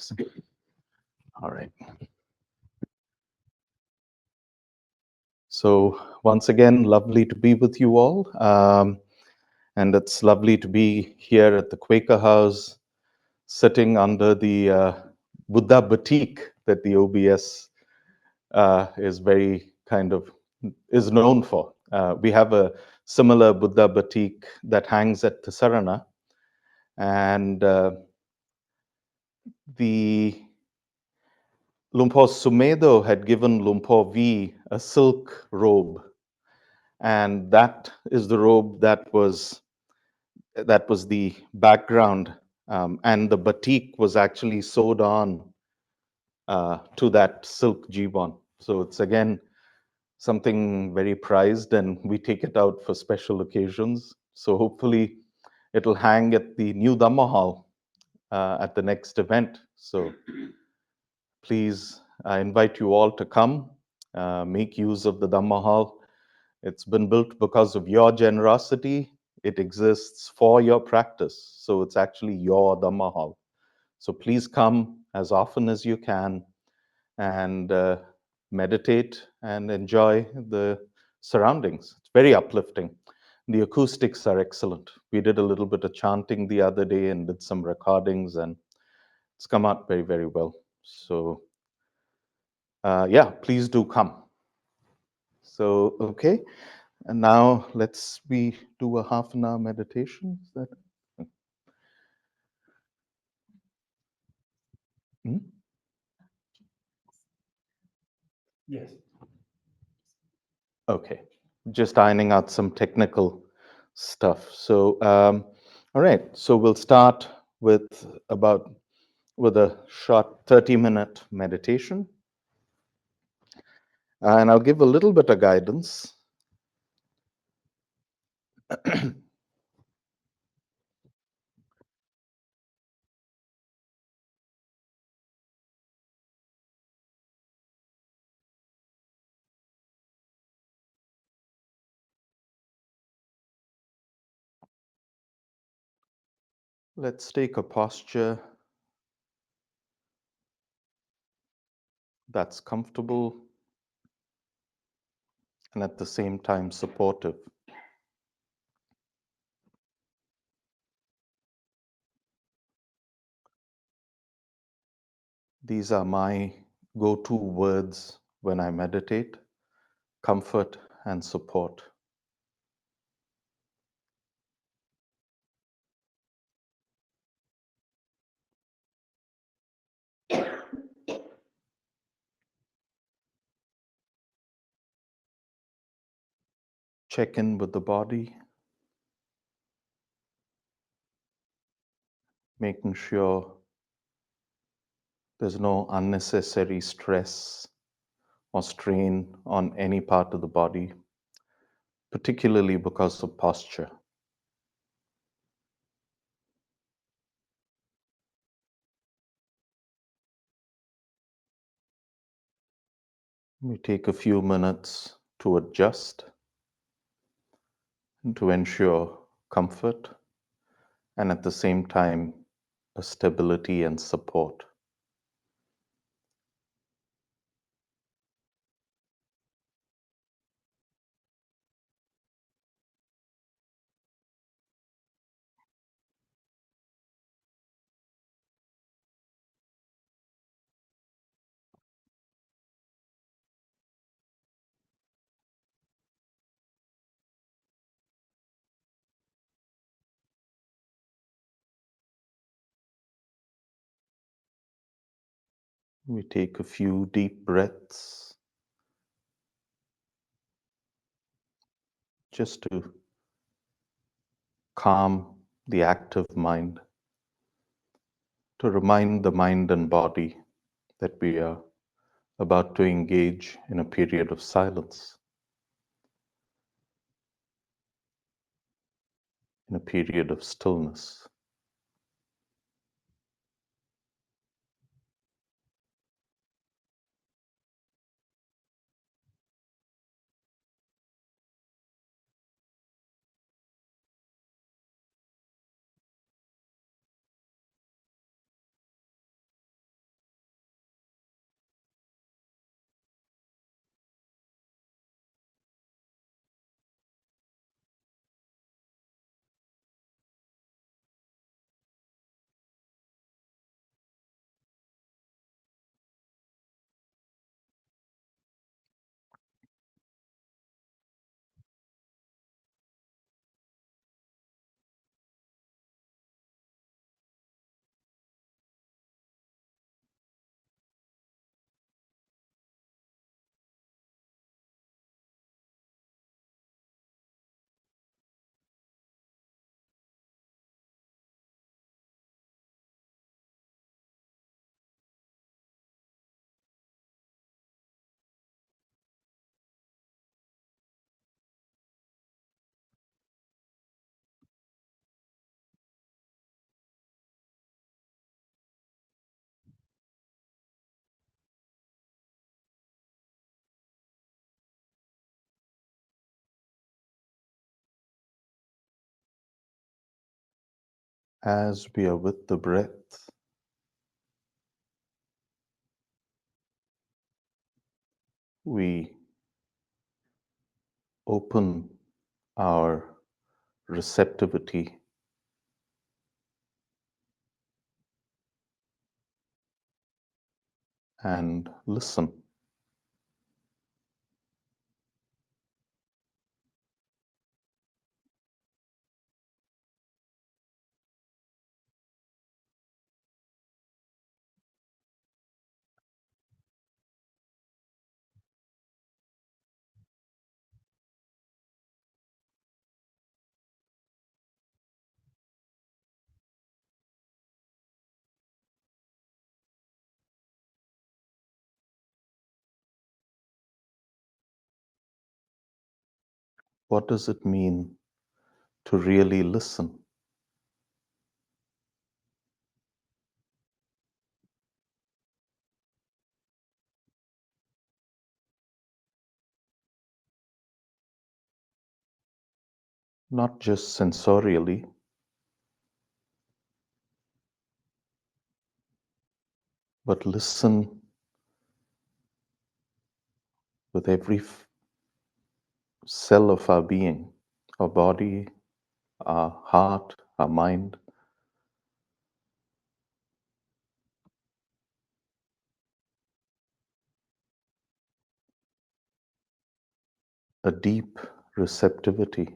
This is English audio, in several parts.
practicing. All right. So once again, lovely to be with you all. And it's lovely to be here at the Quaker House, sitting under the Buddha boutique that the OBS is very is known for. We have a similar Buddha boutique that hangs at Tisarana, and the Lumpur Sumedo had given Lumpur V a silk robe, and that is the robe that was the background, and the batik was actually sewed on to that silk jibon. So it's again something very prized, and we take it out for special occasions. So hopefully it'll hang at the new Dhamma hall at the next event. So please, I invite you all to come, make use of the Dhamma hall. It's been built because of your generosity. It exists for your practice. So it's actually your Dhamma hall. So please come as often as you can and meditate and enjoy the surroundings. It's very uplifting. The acoustics are excellent. We did a little bit of chanting the other day and did some recordings, and it's come out very, very well. So yeah, please do come. So, okay. And now we do a half an hour meditation. Is that? Hmm? Yes. Okay. Just ironing out some technical stuff. So, all right. So we'll start with a short 30-minute meditation. And I'll give a little bit of guidance. Let's take a posture that's comfortable and at the same time supportive. These are my go-to words when I meditate: comfort and support. Check in with the body, making sure there's no unnecessary stress or strain on any part of the body, particularly because of posture. We take a few minutes to adjust and to ensure comfort and at the same time a stability and support. We take a few deep breaths just to calm the active mind, to remind the mind and body that we are about to engage in a period of silence, in a period of stillness. as we are with the breath, we open our receptivity and listen. What does it mean to really listen? Not just sensorially, but listen with every cell of our being, our body, our heart, our mind, a deep receptivity.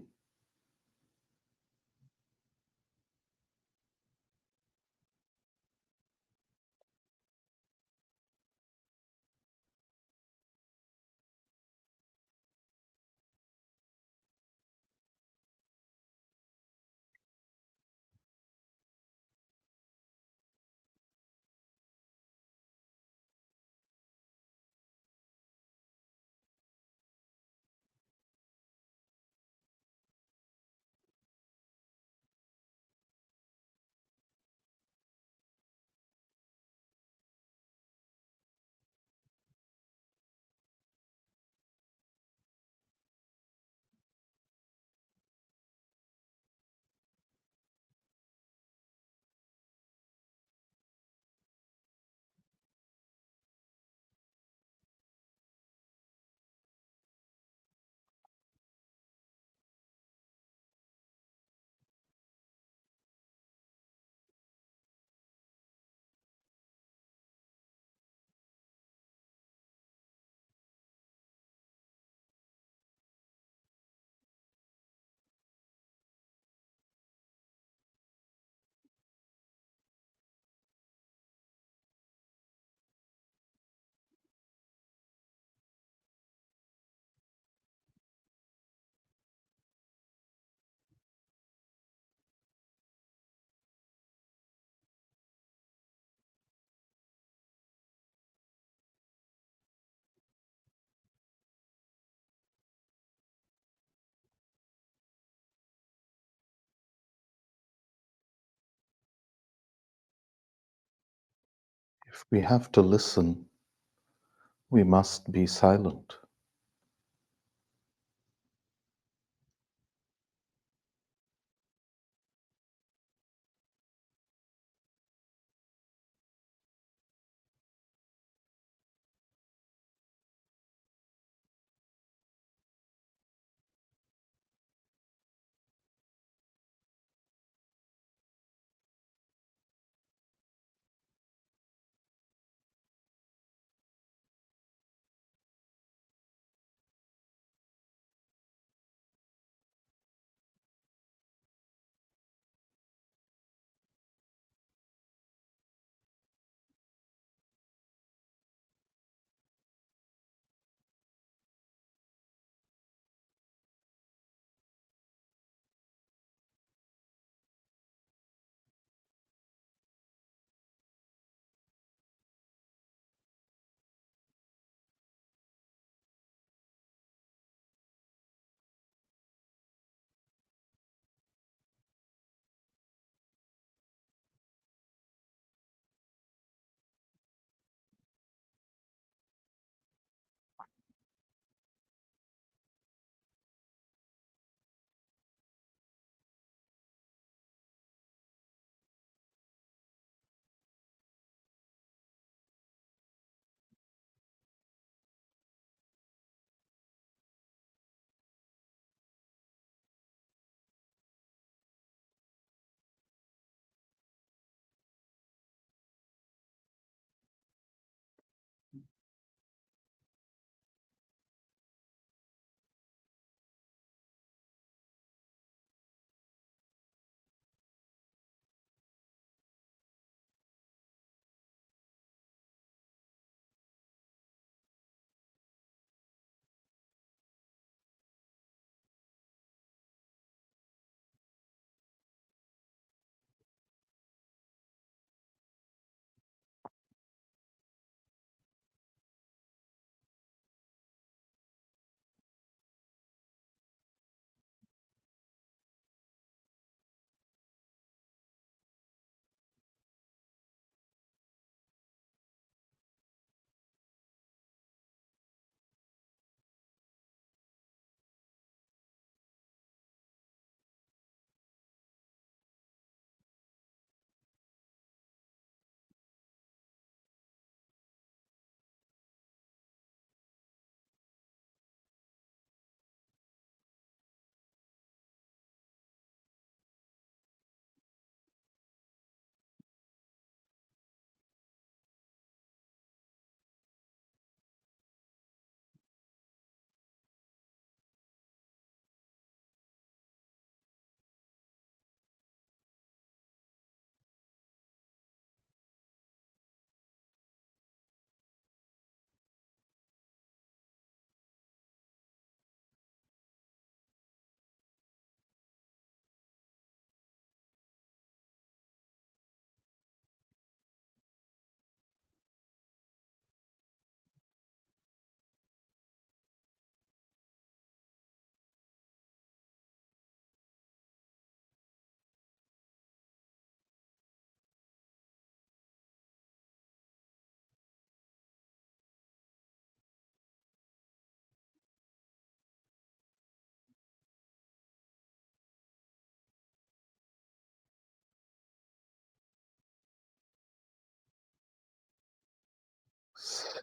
If we have to listen, we must be silent.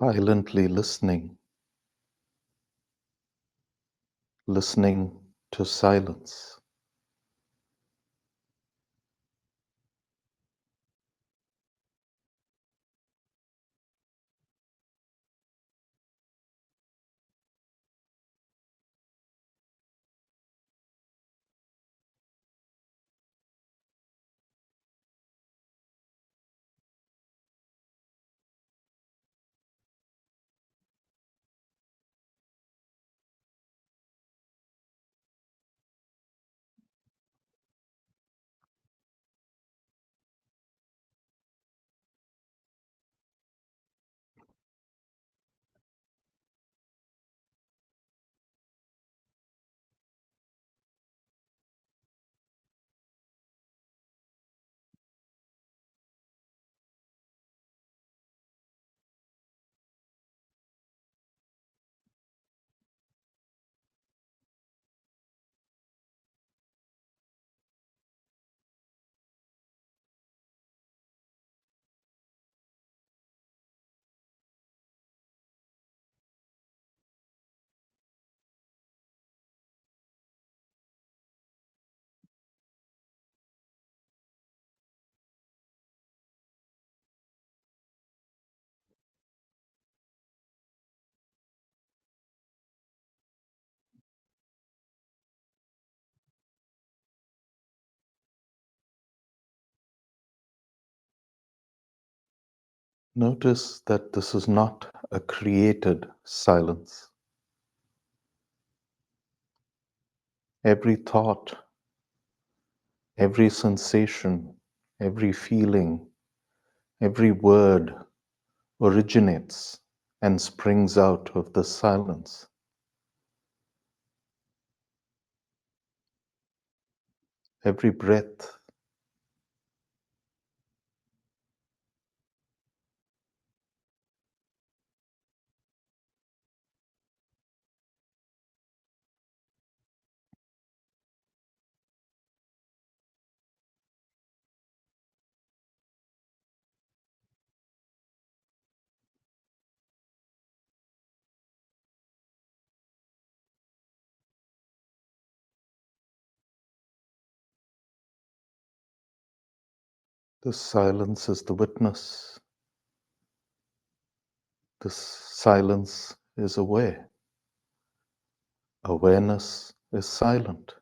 silently listening to silence. Notice that this is not a created silence. Every thought, every sensation, every feeling, every word originates and springs out of the silence. Every breath, the silence is the witness. This silence is aware. Awareness is silent.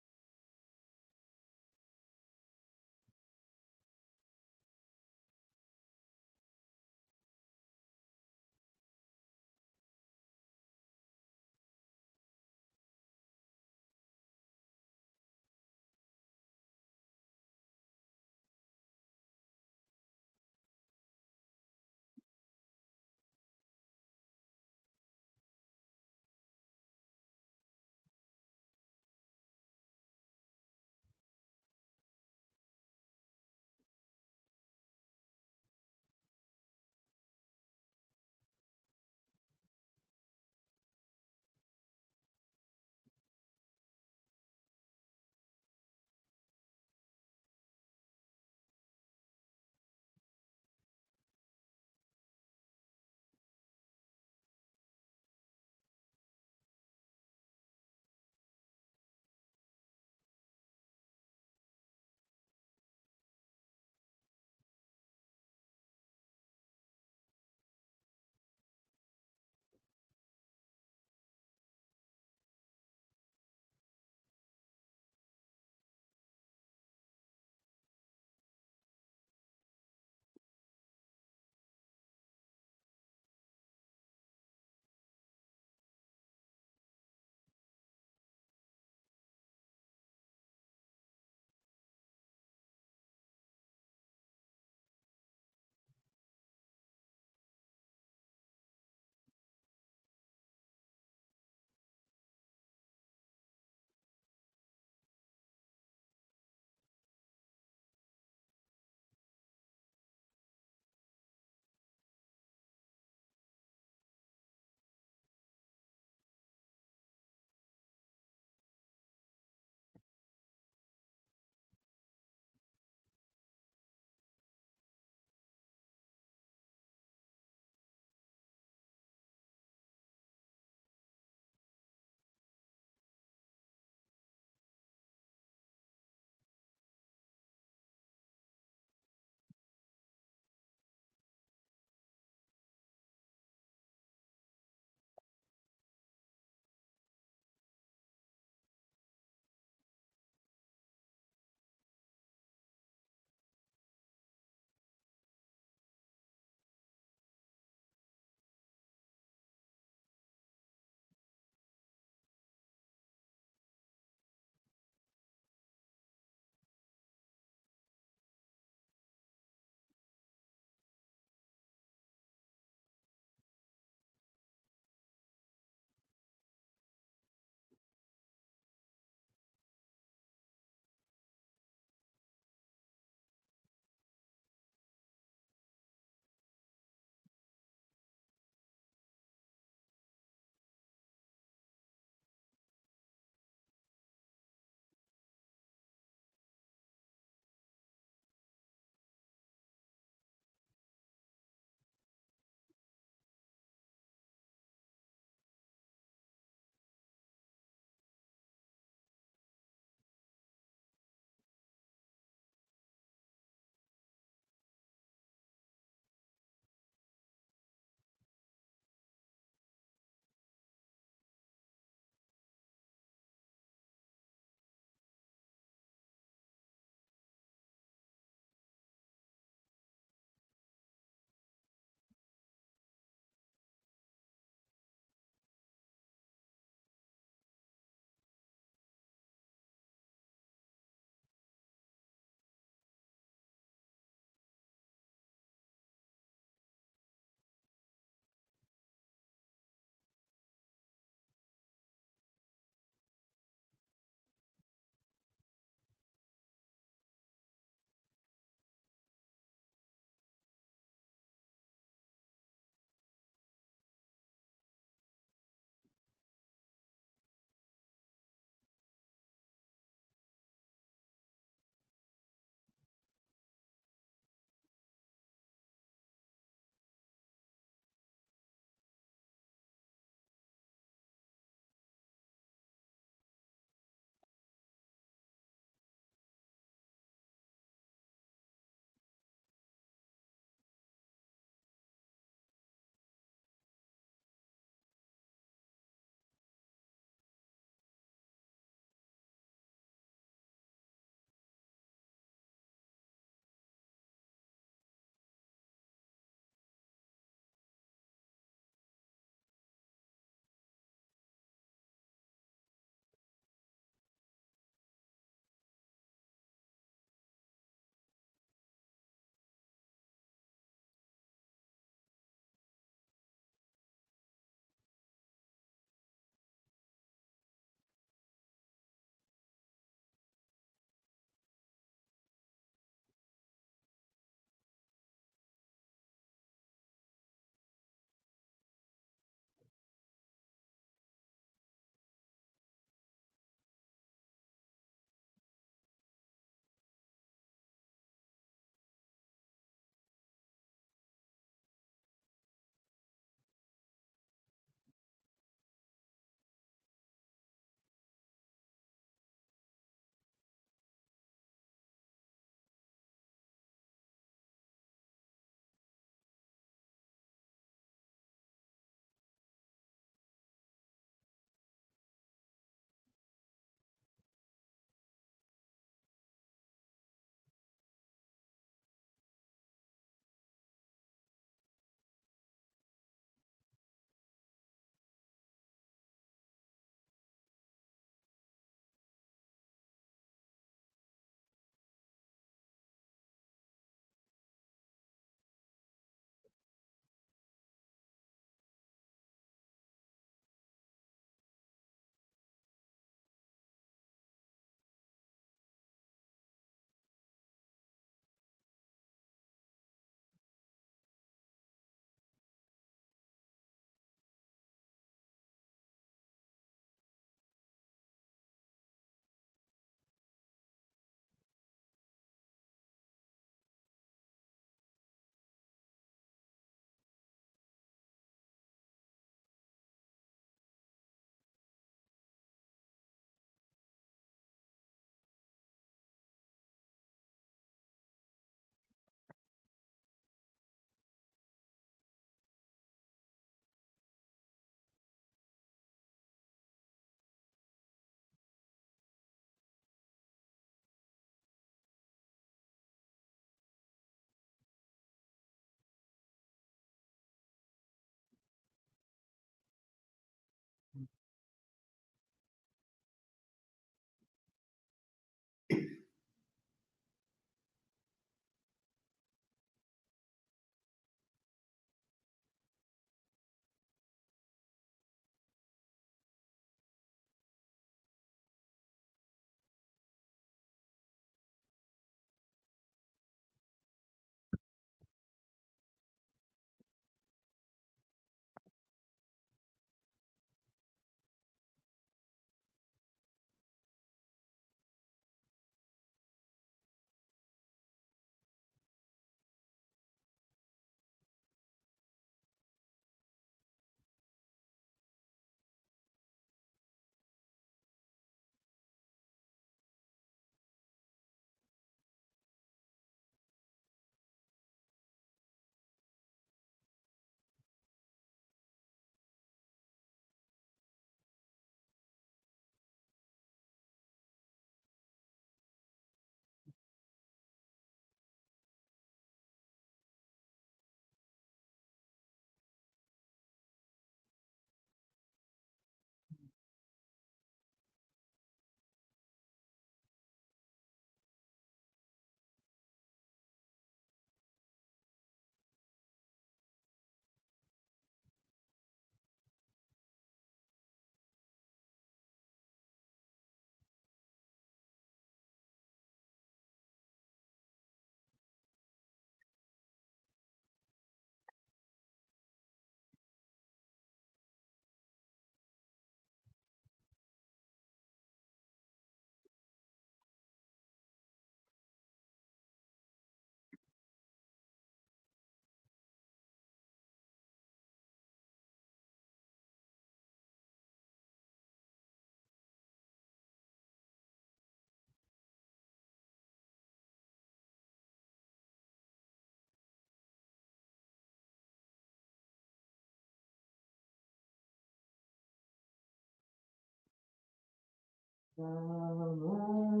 Chaloka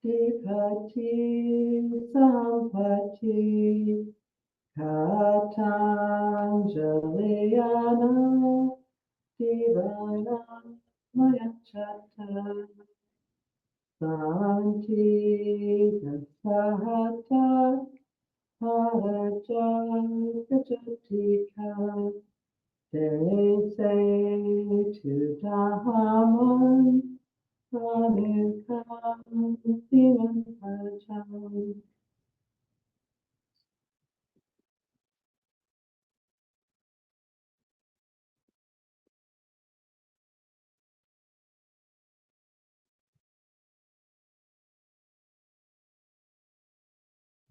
Dipati Sampati Katanjaleyana Divana Mayachata Santi Dasahata Paraja Gajatika. They say to Dhamma Anukam Sivan Pajam.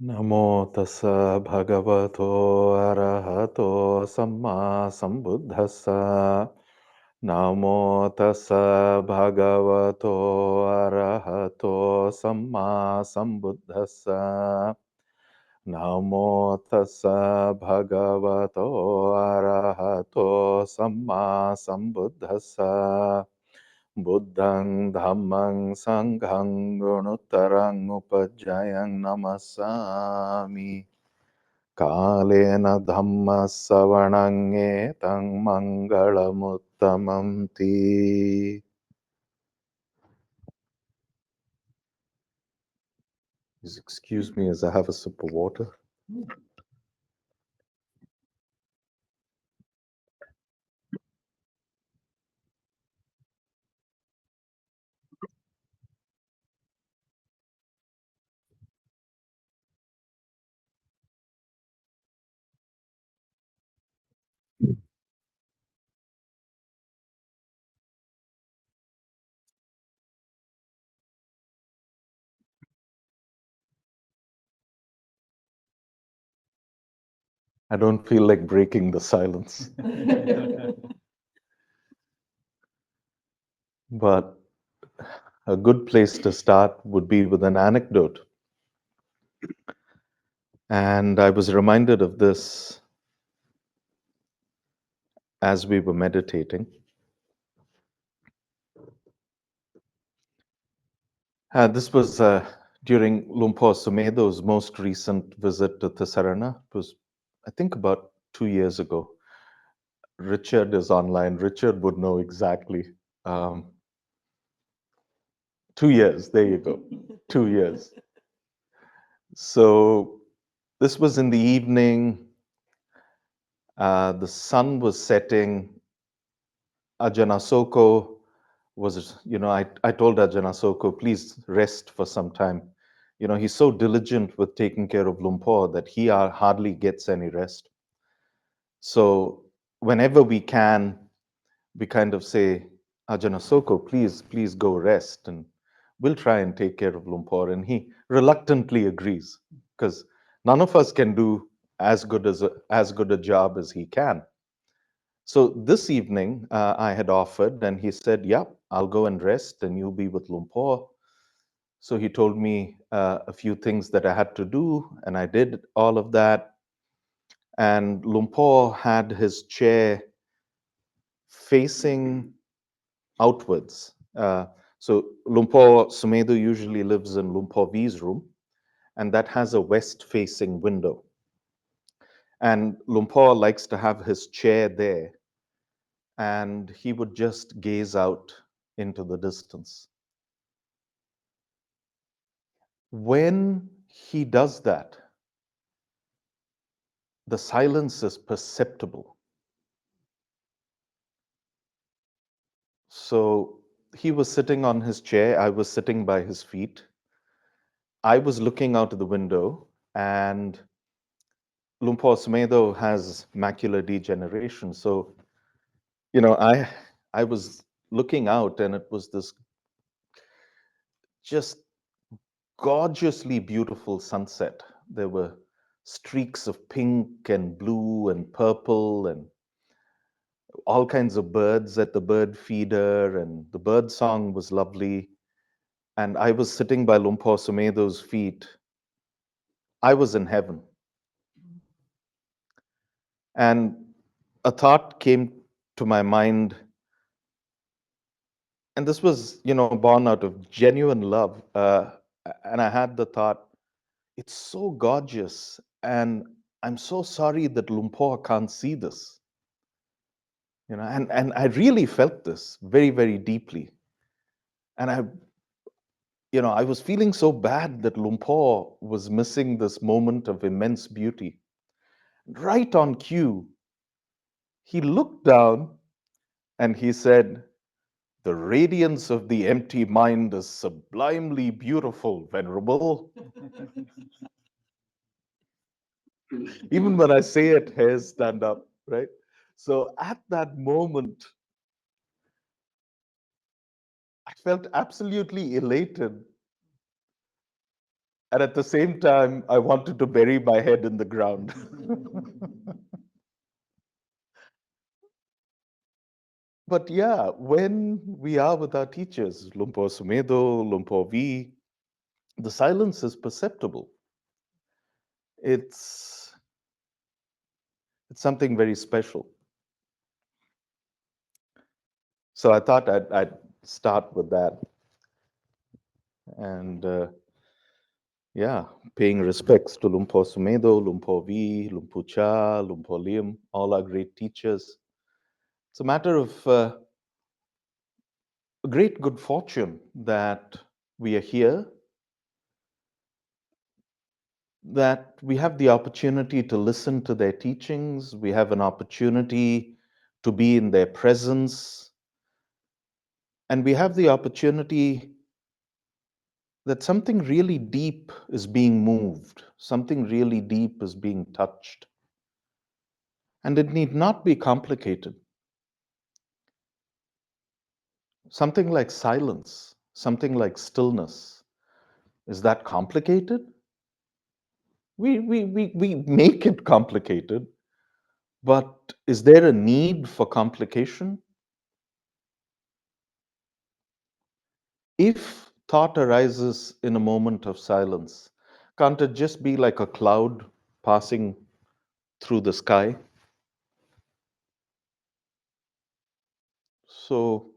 Namo tassa bhagavato arahato samma sambuddhassa. Namo tassa bhagavato arahato samma sambuddhassa. Namo tassa bhagavato arahato samma sambuddhassa. Buddhang dhammang sanghang gunuttarang upajjayang namasami. Kalena dhamma savanang etang mangalamuttamam ti. Please excuse me as I have a sip of water. I don't feel like breaking the silence. But a good place to start would be with an anecdote. And I was reminded of this as we were meditating. This was during Lumpur Sumedo's most recent visit to Thisarana. It was, I think, about 2 years ago. Richard is online. Richard would know exactly. 2 years, there you go. 2 years. So this was in the evening. The sun was setting. Ajahn Asoko was, I told Ajahn Asoko, please rest for some time. He's so diligent with taking care of Lumpur that he hardly gets any rest. So whenever we can, we kind of say, Ajahn Asoko, please go rest, and we'll try and take care of Lumpur. And he reluctantly agrees, because none of us can do as good a job as he can. So this evening, I had offered, and he said, "Yep, I'll go and rest, and you'll be with Lumpur." So he told me a few things that I had to do, and I did all of that. And Lumpur had his chair facing outwards. So Lumpur Sumedo usually lives in Lumpur V's room, and that has a west-facing window. And Lumpur likes to have his chair there, and he would just gaze out into the distance. When he does that, the silence is perceptible. So he was sitting on his chair, I was sitting by his feet. I was looking out of the window, and Lumpur Sumedo has macular degeneration. So, I was looking out, and it was this just gorgeously beautiful sunset. There were streaks of pink and blue and purple, and all kinds of birds at the bird feeder, and the bird song was lovely. And I was sitting by Lumpur Sumedo's feet. I was in heaven. And a thought came to my mind And this was, born out of genuine love. And I had the thought, it's so gorgeous, and I'm so sorry that Lumpur can't see this. And I really felt this very, very deeply. And I was feeling so bad that Lumpur was missing this moment of immense beauty. Right on cue, he looked down and he said, "The radiance of the empty mind is sublimely beautiful, Venerable." Even when I say it, hairs stand up, right? So at that moment, I felt absolutely elated. And at the same time, I wanted to bury my head in the ground. But yeah, when we are with our teachers, Lumpur Sumedo, Lumpur V, the silence is perceptible. It's it's something very special. So I thought I'd start with that, and yeah, paying respects to Lumpur Sumedo, Lumpur V, Lumpur Cha, Lumpur Liam, all our great teachers. It's a matter of great good fortune that we are here, that we have the opportunity to listen to their teachings, we have an opportunity to be in their presence, and we have the opportunity that something really deep is being moved, something really deep is being touched. And it need not be complicated. Something like silence, something like stillness, is that complicated? We make it complicated, but is there a need for complication? If thought arises in a moment of silence, can't it just be like a cloud passing through the sky? So,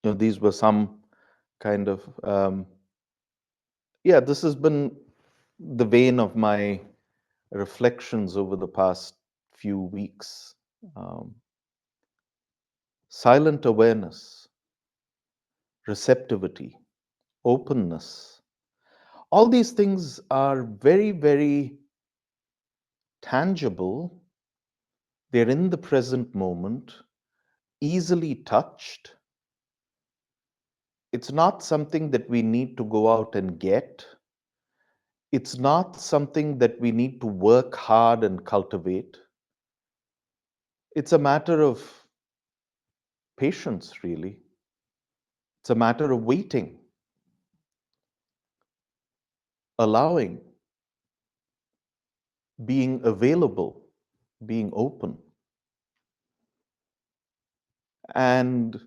these were some kind of, yeah, this has been the vein of my reflections over the past few weeks. Um, Silent awareness, receptivity, openness. All these things are very, very tangible. They're in the present moment, easily touched. It's not something that we need to go out and get. It's not something that we need to work hard and cultivate. It's a matter of patience, really. It's a matter of waiting, allowing, being available, being open. And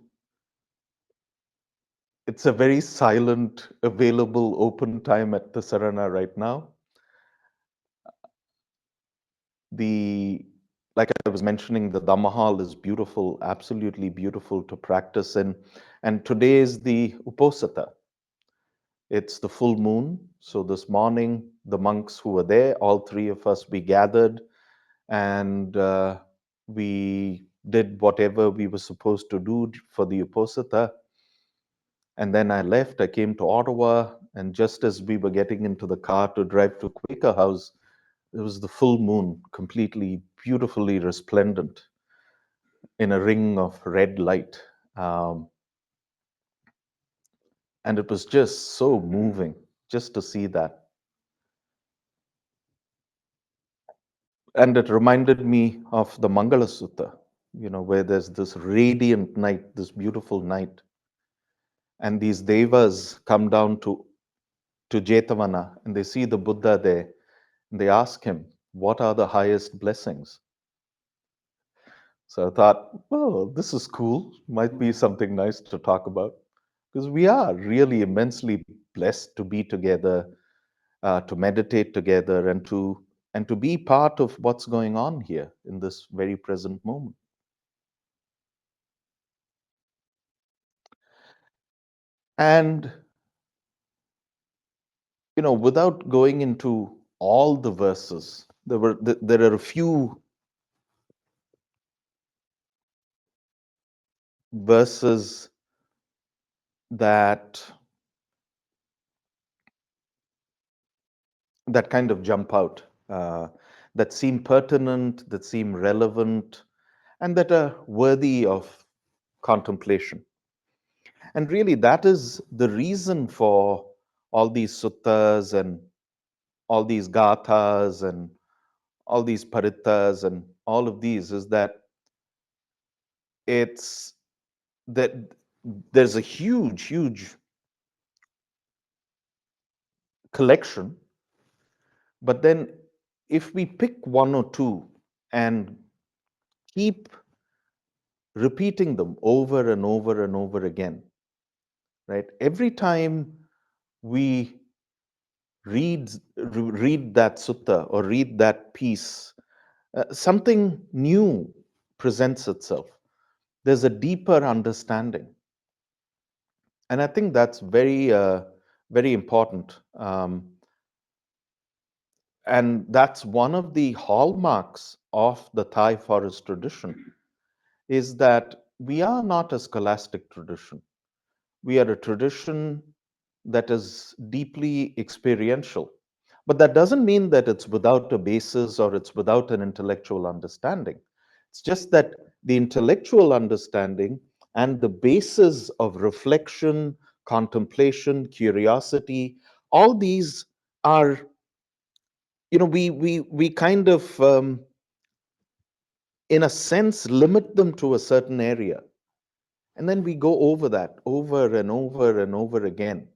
it's a very silent, available, open time at the Sarana right now. The Like I was mentioning, the Dhamma hall is beautiful, absolutely beautiful to practice in. And today is the Uposatha. It's the full moon. So this morning, the monks who were there, all three of us, we gathered and we did whatever we were supposed to do for the Uposatha. And then I left, I came to Ottawa, and just as we were getting into the car to drive to Quaker House, it was the full moon, completely beautifully resplendent in a ring of red light. Um, and it was just so moving just to see that. And it reminded me of the Mangala Sutta, where there's this radiant night, this beautiful night. And these devas come down to Jetavana and they see the Buddha there. And they ask him, "What are the highest blessings?" So I thought, well, this is cool. Might be something nice to talk about. Because we are really immensely blessed to be together, to meditate together, and to be part of what's going on here in this very present moment. And, without going into all the verses, there are a few verses that that kind of jump out, that seem pertinent, that seem relevant, and that are worthy of contemplation. And really, that is the reason for all these suttas and all these gathas and all these parittas and all of these, is that it's that there's a huge, huge collection, but then if we pick one or two and keep repeating them over and over and over again, right? Every time we read that sutta or read that piece, something new presents itself. There's a deeper understanding, and I think that's very important. And that's one of the hallmarks of the Thai forest tradition, is that we are not a scholastic tradition. We are a tradition that is deeply experiential. But that doesn't mean that it's without a basis or it's without an intellectual understanding. It's just that the intellectual understanding and the basis of reflection, contemplation, curiosity, all these are, we kind of, in a sense, limit them to a certain area. And then we go over that over and over and over again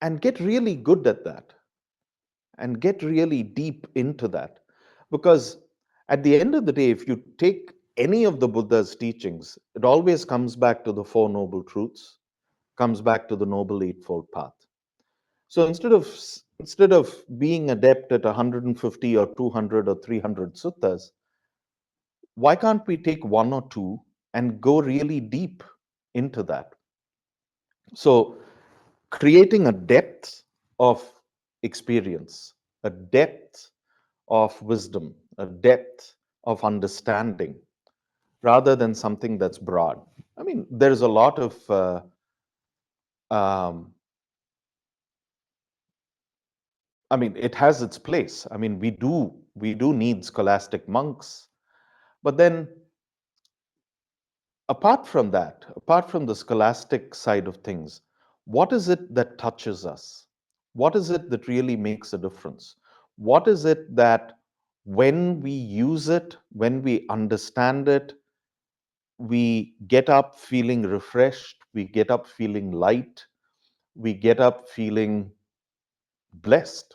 and get really good at that and get really deep into that. Because at the end of the day, if you take any of the Buddha's teachings, it always comes back to the Four Noble Truths, comes back to the Noble Eightfold Path. So instead of being adept at 150 or 200 or 300 suttas, why can't we take one or two and go really deep into that? So creating a depth of experience, a depth of wisdom, a depth of understanding, rather than something that's broad. I mean, there's a lot of, um, I mean, it has its place. I mean, we do need scholastic monks, but then apart from that, apart from the scholastic side of things, what is it that touches us? What is it that really makes a difference? What is it that when we use it, when we understand it, we get up feeling refreshed, we get up feeling light, we get up feeling blessed?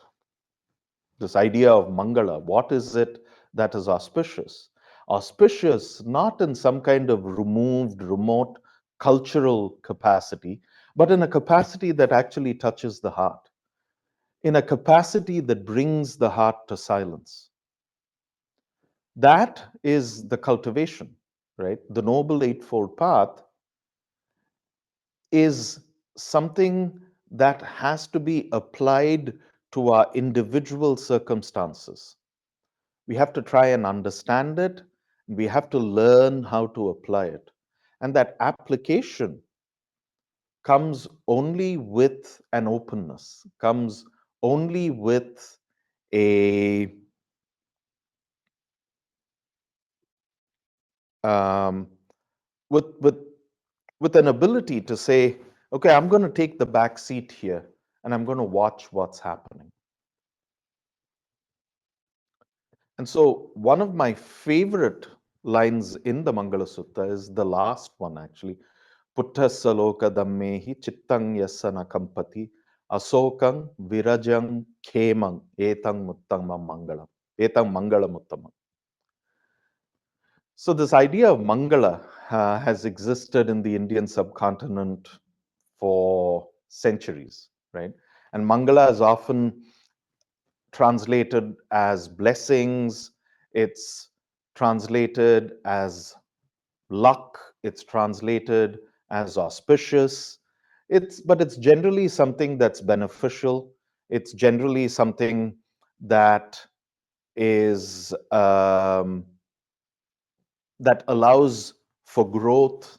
This idea of Mangala, what is it that is auspicious? Auspicious not in some kind of removed, remote cultural capacity, but in a capacity that actually touches the heart, in a capacity that brings the heart to silence. That is the cultivation, right? The Noble Eightfold Path is something that has to be applied to our individual circumstances. We have to try and understand it. We have to learn how to apply it. And that application comes only with an openness, comes only a um, with with with an ability to say, okay, I'm going to take the back seat here and I'm going to watch what's happening. And so, one of my favorite lines in the Mangala Sutta is the last one, actually. Puttasaloka dammehi chittang yasana kampati asokang virajang khemang etang muttamam mangalam. Etang mangalam uttamam. So, this idea of Mangala has existed in the Indian subcontinent for centuries, right? And Mangala is often translated as blessings, it's translated as luck, it's translated as auspicious. But it's generally something that's beneficial. It's generally something that is that allows for growth.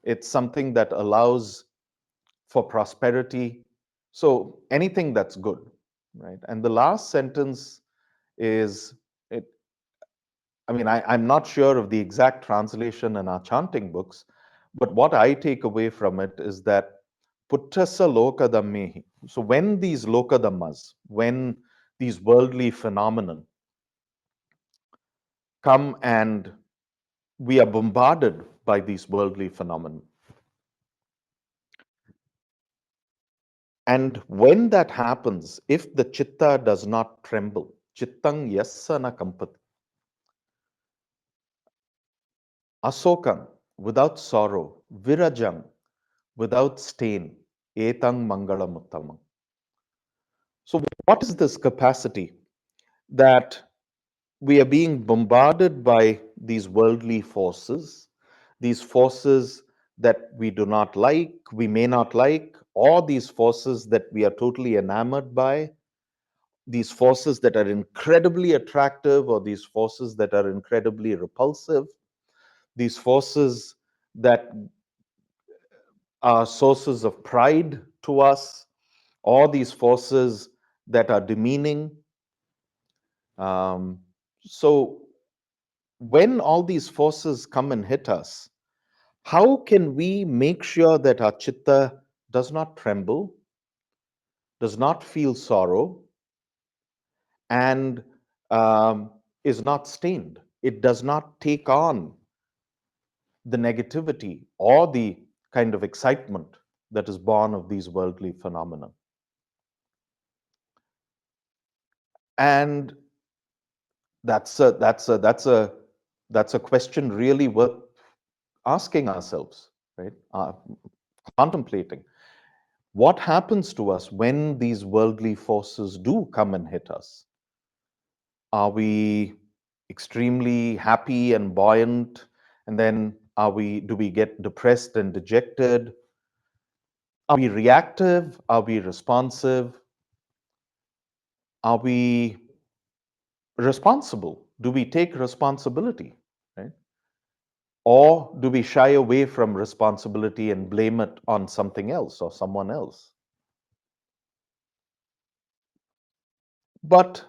It's something that allows for prosperity. So anything that's good, right? And the last sentence is it. I mean, I'm not sure of the exact translation in our chanting books, but what I take away from it is that puttasa lokadammehi. So when these lokadammas, when these worldly phenomenon come and we are bombarded by these worldly phenomena, and when that happens, if the chitta does not tremble, chittang yassana kampati, asokam, without sorrow, virajam, without stain, etang mangala muttamam. So, what is this capacity that we are being bombarded by these worldly forces, these forces that we do not like, we may not like, or these forces that we are totally enamored by, these forces that are incredibly attractive, or these forces that are incredibly repulsive, these forces that are sources of pride to us, or these forces that are demeaning. Um, so, when all these forces come and hit us, how can we make sure that our chitta does not tremble, does not feel sorrow, and is not stained? It does not take on the negativity or the kind of excitement that is born of these worldly phenomena. And that's a question really worth asking ourselves, right? Contemplating what happens to us when these worldly forces do come and hit us. Are we extremely happy and buoyant, and then do we get depressed and dejected? Are we reactive? Are we responsive? Are we responsible? Do we take responsibility, right? Or do we shy away from responsibility and blame it on something else or someone else? But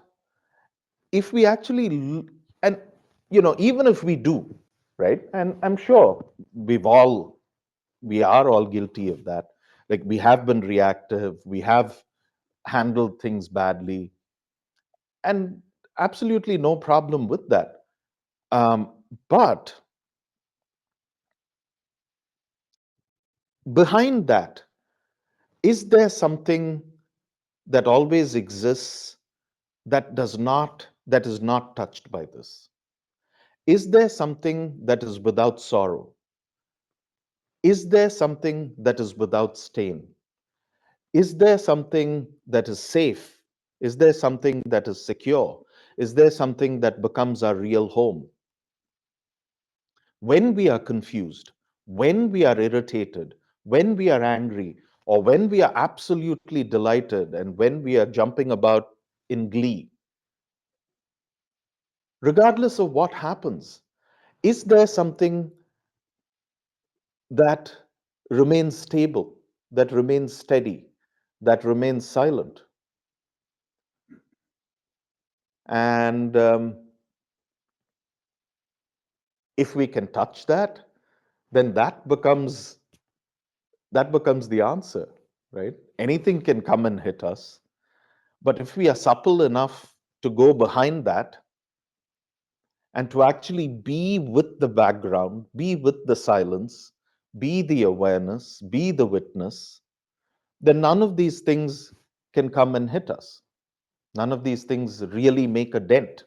if we actually, and even if we do, right? And I'm sure we are all guilty of that. Like, we have been reactive, we have handled things badly, and absolutely no problem with that. But behind that, is there something that always exists that is not touched by this? Is there something that is without sorrow? Is there something that is without stain? Is there something that is safe? Is there something that is secure? Is there something that becomes our real home? When we are confused, when we are irritated, when we are angry, or when we are absolutely delighted, and when we are jumping about in glee, regardless of what happens, is there something that remains stable, that remains steady, that remains silent? And if we can touch that, then that becomes the answer, right? Anything can come and hit us, but if we are supple enough to go behind that and to actually be with the background, be with the silence, be the awareness, be the witness, then none of these things can come and hit us. None of these things really make a dent.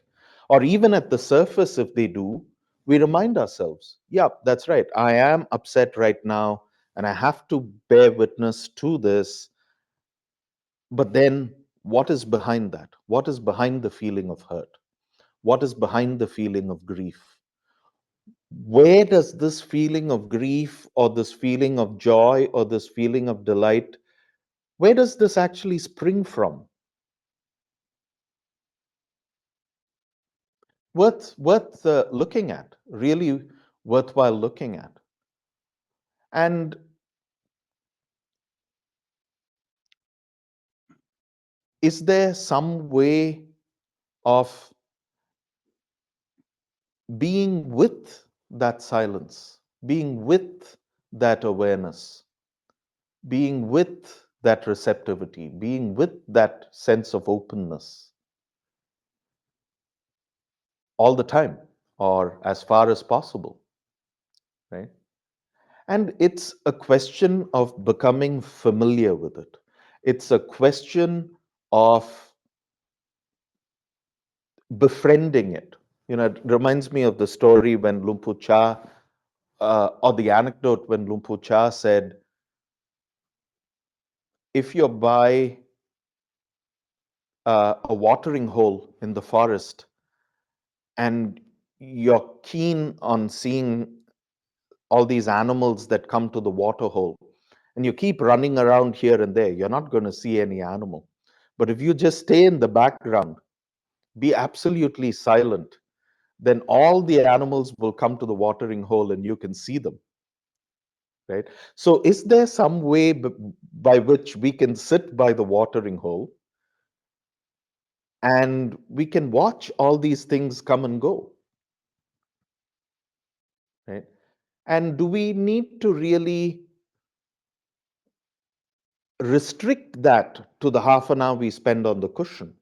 Or even at the surface, if they do, we remind ourselves, yeah, that's right. I am upset right now, and I have to bear witness to this. But then, what is behind that? What is behind the feeling of hurt? What is behind the feeling of grief? Where does this feeling of grief or this feeling of joy or this feeling of delight, where does this actually spring from? Worth looking at, really worthwhile looking at. And is there some way of being with that silence, being with that awareness, being with that receptivity, being with that sense of openness all the time or as far as possible, right? And it's a question of becoming familiar with it. It's a question of befriending it. You know, it reminds me of the story when Lumpur Cha, or the anecdote when Lumpur Cha said, if you're by a watering hole in the forest and you're keen on seeing all these animals that come to the water hole, and you keep running around here and there, you're not going to see any animal. But if you just stay in the background, be absolutely silent, then all the animals will come to the watering hole and you can see them, right? So, is there some way by which we can sit by the watering hole and we can watch all these things come and go, right? And do we need to really restrict that to the half an hour we spend on the cushion?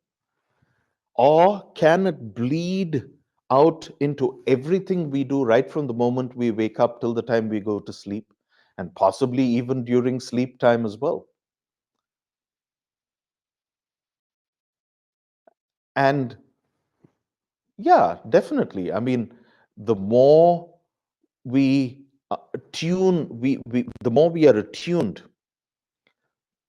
Or can it bleed out into everything we do right from the moment we wake up till the time we go to sleep, and possibly even during sleep time as well? And yeah, definitely. I mean, the more we the more we are attuned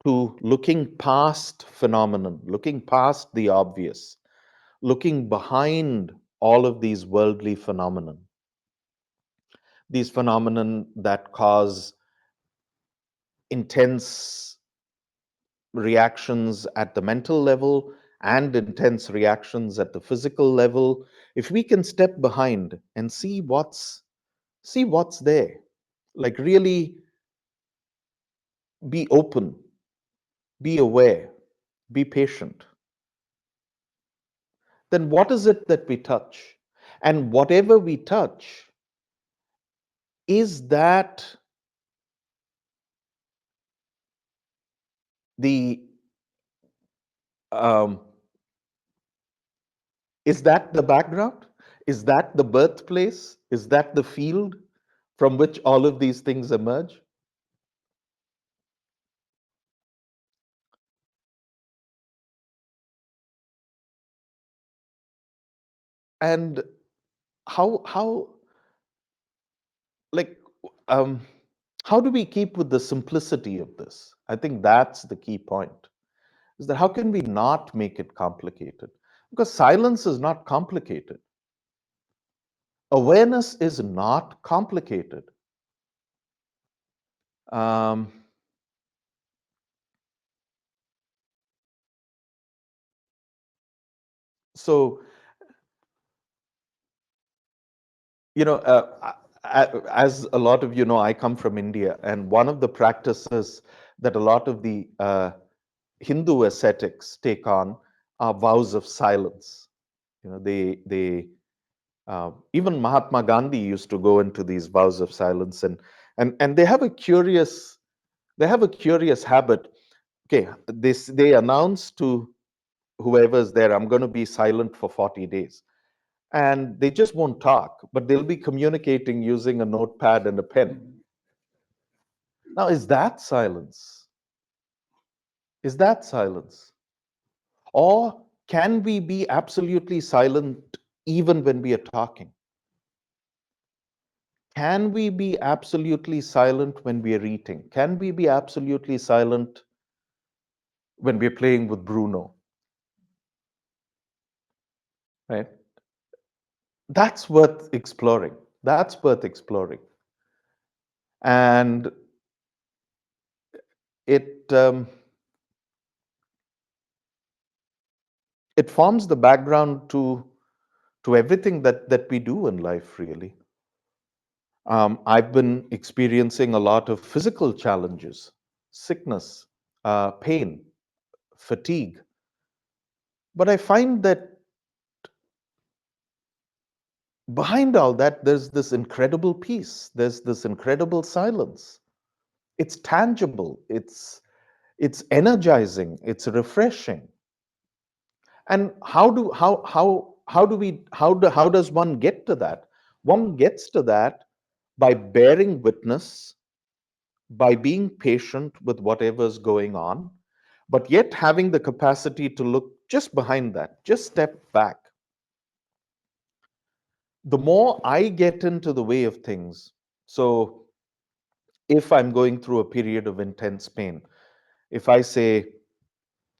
to looking past phenomenon, looking past the obvious, looking behind all of these worldly phenomenon, these phenomenon that cause intense reactions at the mental level and intense reactions at the physical level. If we can step behind and see what's there, like really be open, be aware, be patient, then what is it that we touch? And whatever we touch, is that the um, is that the background? Is that the birthplace? Is that the field from which all of these things emerge? And how like um, how do we keep with the simplicity of this? I think that's the key point. Is that how can we not make it complicated? Because silence is not complicated. Awareness is not complicated. Um, so you know, as a lot of you know, I come from India, and one of the practices that a lot of the Hindu ascetics take on are vows of silence. You know, they even Mahatma Gandhi used to go into these vows of silence, and they have a curious habit. Okay, they announce to whoever's there, I'm going to be silent for 40 days. And they just won't talk, but they'll be communicating using a notepad and a pen. Now, is that silence? Is that silence? Or can we be absolutely silent even when we are talking? Can we be absolutely silent when we are eating? Can we be absolutely silent when we're playing with Bruno? Right? That's worth exploring. That's worth exploring. And it it forms the background to everything that we do in life, really. I've been experiencing a lot of physical challenges, sickness, pain, fatigue. But I find that behind all that, there's this incredible peace, there's this incredible silence. It's tangible, it's energizing, it's refreshing. And how does one get to that? One gets to that by bearing witness, by being patient with whatever's going on, but yet having the capacity to look just behind that, just step back. The more I get into the way of things, so if I'm going through a period of intense pain, if I say,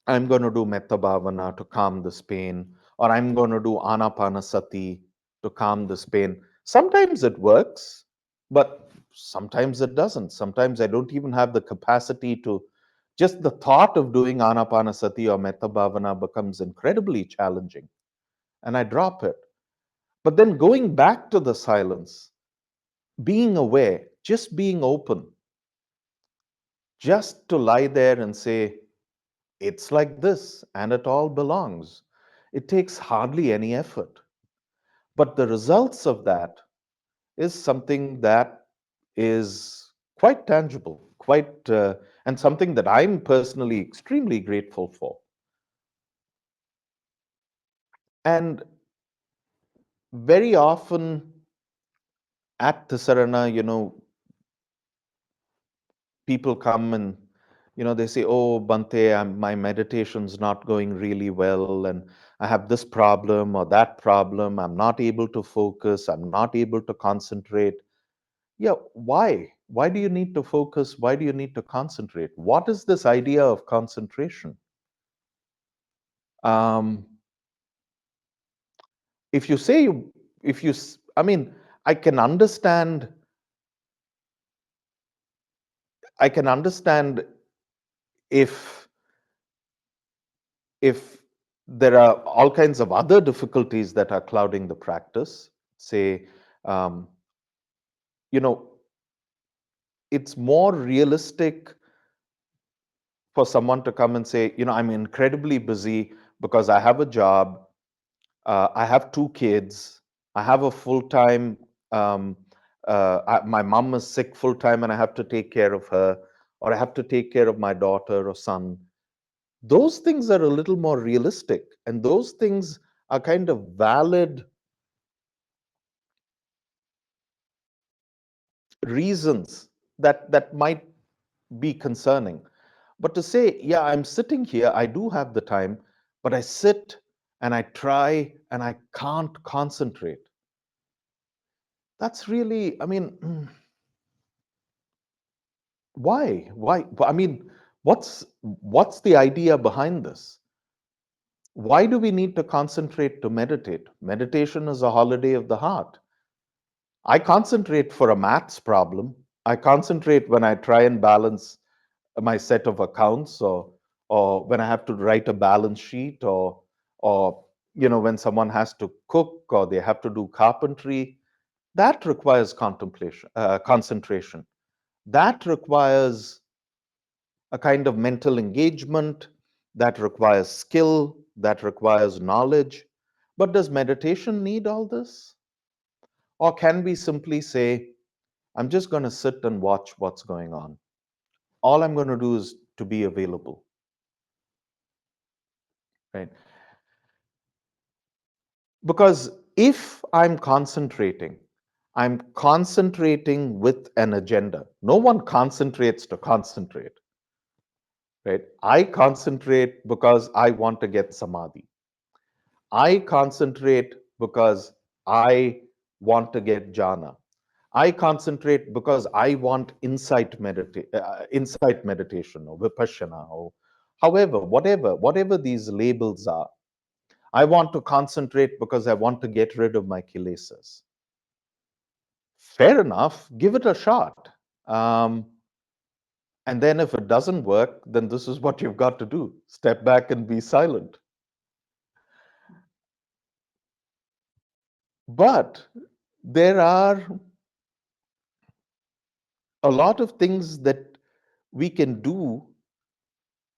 I'm going to do Metta Bhavana to calm this pain, or I'm going to do Anapanasati to calm this pain. Sometimes it works, but sometimes it doesn't. Sometimes I don't even have the capacity to, just the thought of doing Anapanasati or Metta Bhavana becomes incredibly challenging, and I drop it. But then going back to the silence, being aware, just being open, just to lie there and say, it's like this and it all belongs. It takes hardly any effort. But the results of that is something that is quite tangible, and something that I'm personally extremely grateful for. And very often at the Sarana, people come and they say, oh, Bante, my meditation's not going really well, and I have this problem or that problem, I'm not able to focus, I'm not able to concentrate. Yeah, why do you need to focus? Why do you need to concentrate? What is this idea of concentration? um, if you say you if you I mean, i can understand I can understand if if there are all kinds of other difficulties that are clouding the practice, say, um, you know, it's more realistic for someone to come and say, I'm incredibly busy because I have a job, I have two kids, I have a full time, my mom is sick full time and I have to take care of her, or I have to take care of my daughter or son. Those things are a little more realistic, and those things are kind of valid reasons that might be concerning. But to say, yeah, I'm sitting here, I do have the time, but I sit and I try and I can't concentrate. That's really, I mean, why? Why? I mean, what's the idea behind this? Why do we need to concentrate to meditate? Meditation is a holiday of the heart. I concentrate for a maths problem. I concentrate when I try and balance my set of accounts, or when I have to write a balance sheet, or when someone has to cook or they have to do carpentry. That requires concentration. That requires a kind of mental engagement, that requires skill, that requires knowledge. But does meditation need all this? Or can we simply say, I'm just going to sit and watch what's going on? All I'm going to do is to be available, right? Because if I'm concentrating with an agenda. No one concentrates to concentrate, right? I concentrate because I want to get samadhi. I concentrate because I want to get jhana. I concentrate because I want insight meditation or vipassana, or whatever these labels are. I want to concentrate because I want to get rid of my kilesas. fair enough, give it a shot. Um, and then if it doesn't work, then this is what you've got to do: step back and be silent. But there are a lot of things that we can do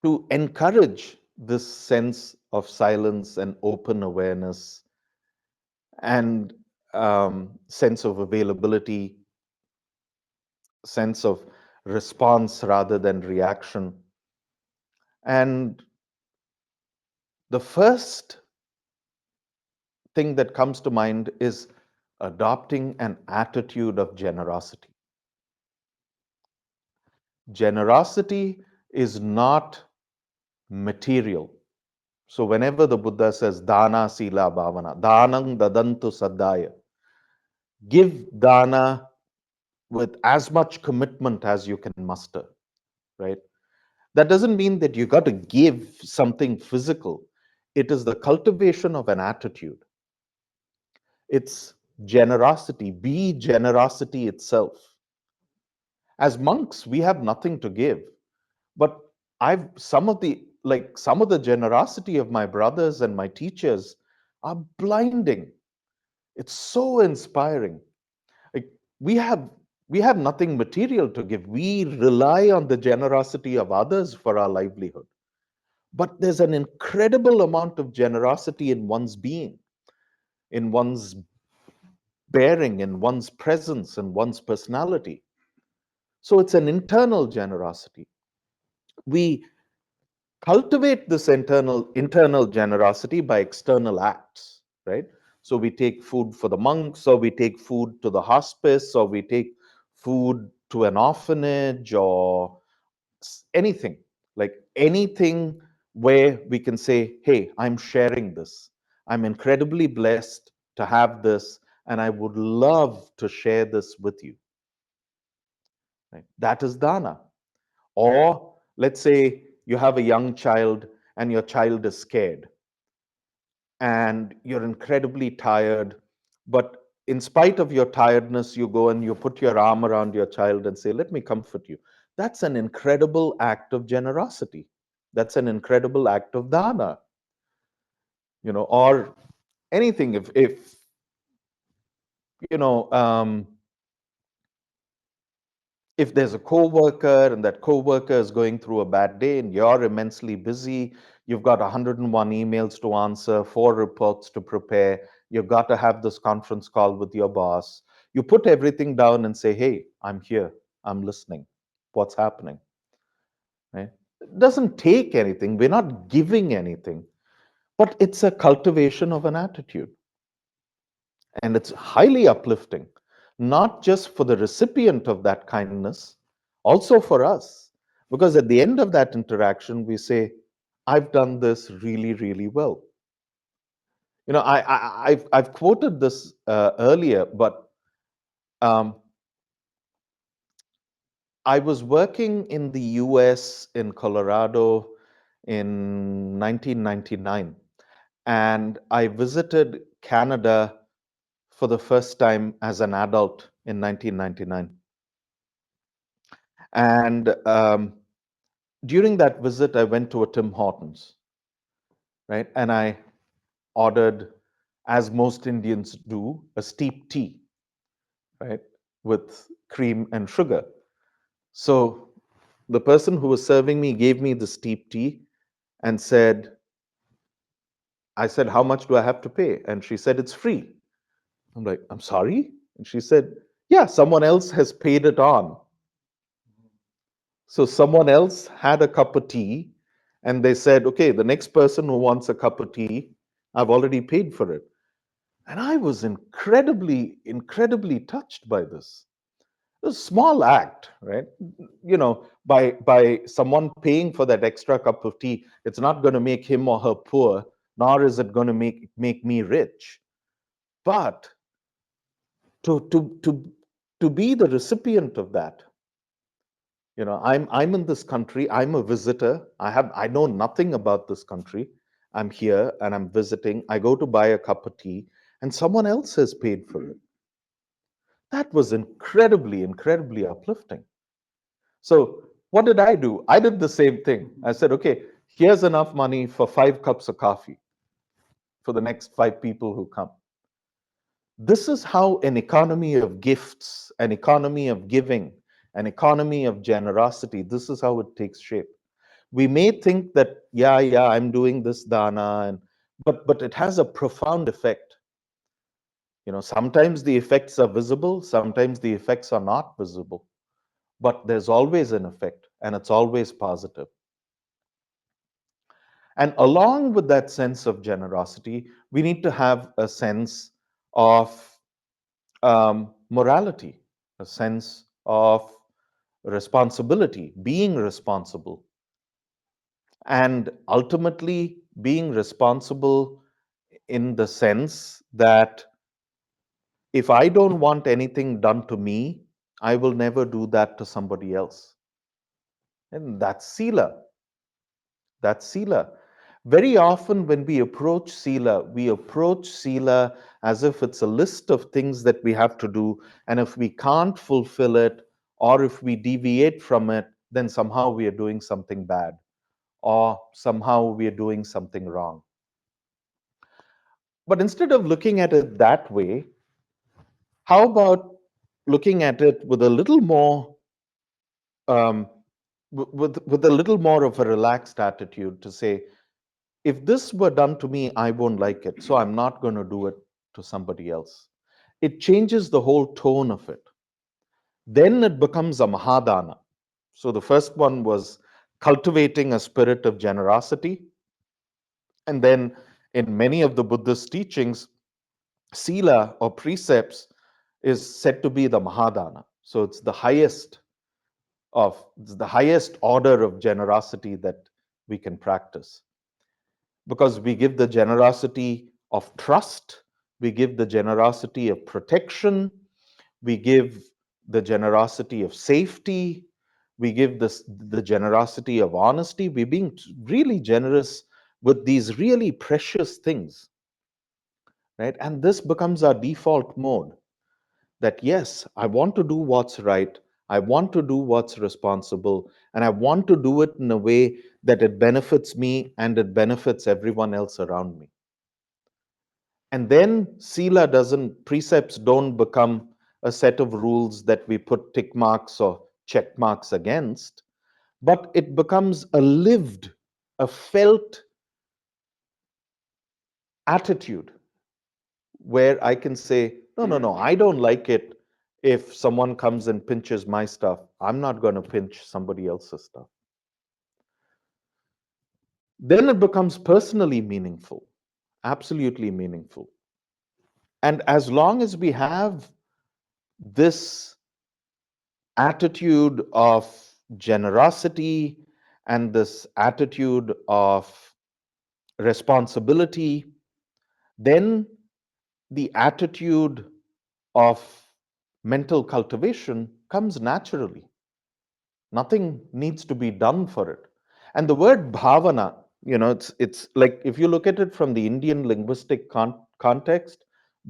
to encourage this sense of silence and open awareness and sense of availability, sense of response rather than reaction. And the first thing that comes to mind is adopting an attitude of generosity. Generosity is not material. So whenever the Buddha says dana sila bhavana, danang dadantu saddaya, give dana with as much commitment as you can muster, right? That doesn't mean that you got to give something physical. It is the cultivation of an attitude. It's generosity, be generosity itself. As monks, we have nothing to give, but I've some of the generosity of my brothers and my teachers are blinding. It's so inspiring. Like we have we have nothing material to give. We rely on the generosity of others for our livelihood. But there's an incredible amount of generosity in one's being, in one's bearing, in one's presence, in one's personality. So it's an internal generosity. We cultivate this internal generosity by external acts, right? So we take food for the monks, or we take food to the hospice, or we take food to an orphanage, or anything, like anything where we can say, hey, I'm sharing this. I'm incredibly blessed to have this, and I would love to share this with you. Right? That is dana. Or let's say you have a young child and your child is scared and you're incredibly tired, but in spite of your tiredness, you go and you put your arm around your child and say, let me comfort you. That's an incredible act of generosity. That's an incredible act of dana, or anything. If you know, if there's a coworker and that coworker is going through a bad day and you're immensely busy, you've got 101 emails to answer, 4 reports to prepare, you've got to have this conference call with your boss. You put everything down and say, hey, I'm here, I'm listening, what's happening, right? It doesn't take anything, we're not giving anything, but it's a cultivation of an attitude. And it's highly uplifting, not just for the recipient of that kindness, also for us. Because at the end of that interaction, we say, I've done this really, really well. I've quoted this earlier, but um, I was working in the US in Colorado in 1999, and I visited Canada for the first time as an adult in 1999. And during that visit, I went to a Tim Hortons, right? And I ordered, as most Indians do, a steep tea, right, with cream and sugar. So the person who was serving me gave me the steep tea and said, I said, how much do I have to pay? And she said, it's free. I'm like, I'm sorry? And she said, yeah, someone else has paid it on. So someone else had a cup of tea and they said, okay, the next person who wants a cup of tea, I've already paid for it. And I was incredibly, incredibly touched by this. A small act, right? By someone paying for that extra cup of tea, it's not going to make him or her poor, nor is it going to make me rich. But to be the recipient of that, I'm in this country, I'm a visitor, I know nothing about this country. I'm here and I'm visiting. I go to buy a cup of tea and someone else has paid for it. That was incredibly, incredibly uplifting. So what did I do? I did the same thing. I said, okay, here's enough money for 5 cups of coffee for the next 5 people who come. This is how an economy of gifts, an economy of giving, an economy of generosity, this is how it takes shape. We may think that, yeah, I'm doing this dana, but it has a profound effect. Sometimes the effects are visible, sometimes the effects are not visible, but there's always an effect, and it's always positive. And along with that sense of generosity, we need to have a sense of morality, a sense of responsibility, being responsible, and ultimately being responsible in the sense that if I don't want anything done to me, I will never do that to somebody else. And that's sila. That's sila. Very often, when we approach sila as if it's a list of things that we have to do. And if we can't fulfill it, or if we deviate from it, then somehow we are doing something bad, or somehow we are doing something wrong. But instead of looking at it that way, how about looking at it with a little more, um, with a little more of a relaxed attitude to say, if this were done to me, I won't like it, so I'm not going to do it to somebody else. It changes the whole tone of it. Then it becomes a mahadana. So the first one was cultivating a spirit of generosity. And then in many of the Buddhist teachings, sila or precepts is said to be the mahadana. So it's the highest order of generosity that we can practice, because we give the generosity of trust, we give the generosity of protection, we give the generosity of safety, we give the generosity of honesty. We're being really generous with these really precious things, right? And this becomes our default mode, that yes, I want to do what's right, I want to do what's responsible, and I want to do it in a way that it benefits me and it benefits everyone else around me. And then precepts don't become a set of rules that we put tick marks or check marks against, but it becomes a lived, a felt attitude where I can say, no, I don't like it if someone comes and pinches my stuff. I'm not going to pinch somebody else's stuff. Then it becomes personally meaningful, absolutely meaningful. And as long as we have this attitude of generosity and this attitude of responsibility, then the attitude of mental cultivation comes naturally. Nothing needs to be done for it. And the word bhavana, it's like, if you look at it from the Indian linguistic context,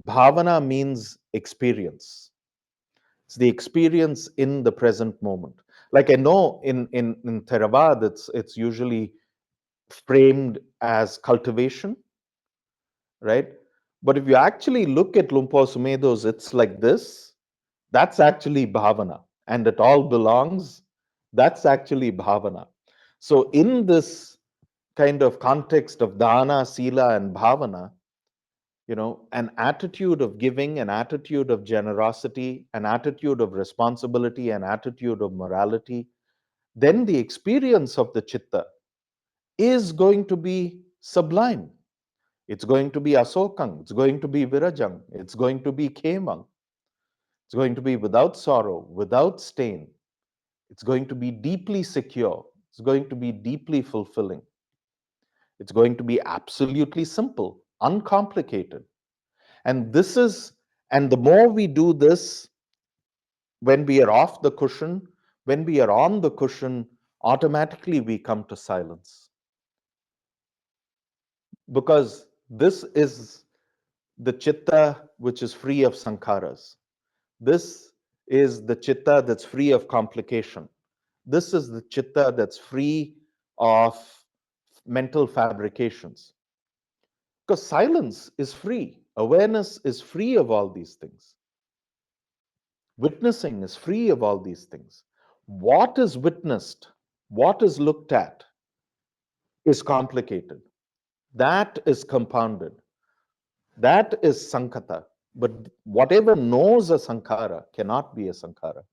bhavana means experience. It's the experience in the present moment. Like, I know in Theravada, it's usually framed as cultivation, right? But if you actually look at Lumpur Sumedho's, it's like this. That's actually bhavana, and it all belongs. That's actually bhavana. So in this kind of context of dana, sila, and bhavana, an attitude of giving, an attitude of generosity, an attitude of responsibility, an attitude of morality, then the experience of the chitta is going to be sublime. It's going to be asokang, it's going to be virajang, it's going to be kemang, it's going to be without sorrow, without stain, it's going to be deeply secure, it's going to be deeply fulfilling, it's going to be absolutely simple, uncomplicated. And the more we do this, when we are off the cushion, when we are on the cushion, automatically we come to silence. Because this is the chitta which is free of sankharas. This is the chitta that's free of complication. This is the chitta that's free of mental fabrications. Because silence is free, awareness is free of all these things, witnessing is free of all these things. What is witnessed, what is looked at, is complicated. That is compounded. That is sankhata. But whatever knows a sankhara cannot be a sankhara.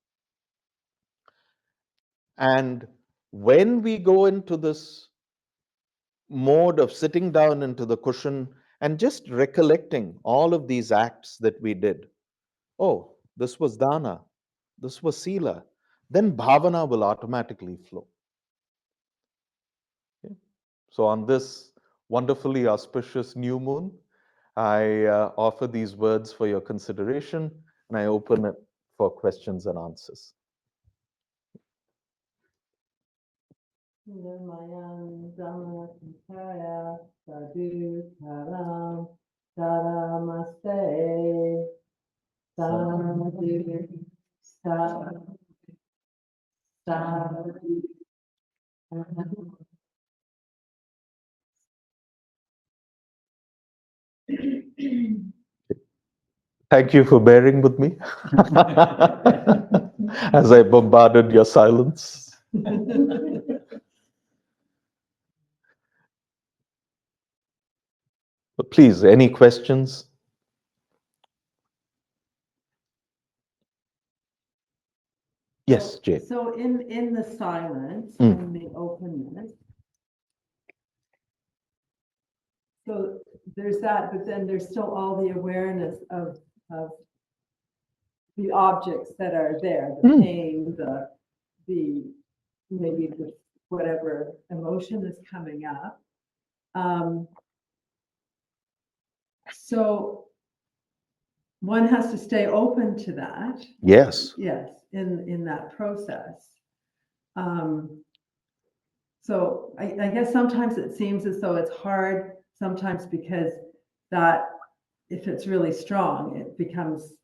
And when we go into this mode of sitting down into the cushion and just recollecting all of these acts that we did, oh, this was dana, this was sila, then bhavana will automatically flow. Okay? So, on this wonderfully auspicious new moon, I offer these words for your consideration and I open it for questions and answers. Namayan Dhamma Sankaya Sadhu Karam Namaste Sadhu Sadhu Sadhu. Thank you for bearing with me as I bombarded your silence. But please, any questions? Yes, Jay. So in the silence and the openness, so there's that, but then there's still all the awareness of the objects that are there, the pain, the maybe the whatever emotion is coming up. So one has to stay open to that. Yes. Yes, in that process. So I guess sometimes it seems as though it's hard sometimes because that if it's really strong, it becomes,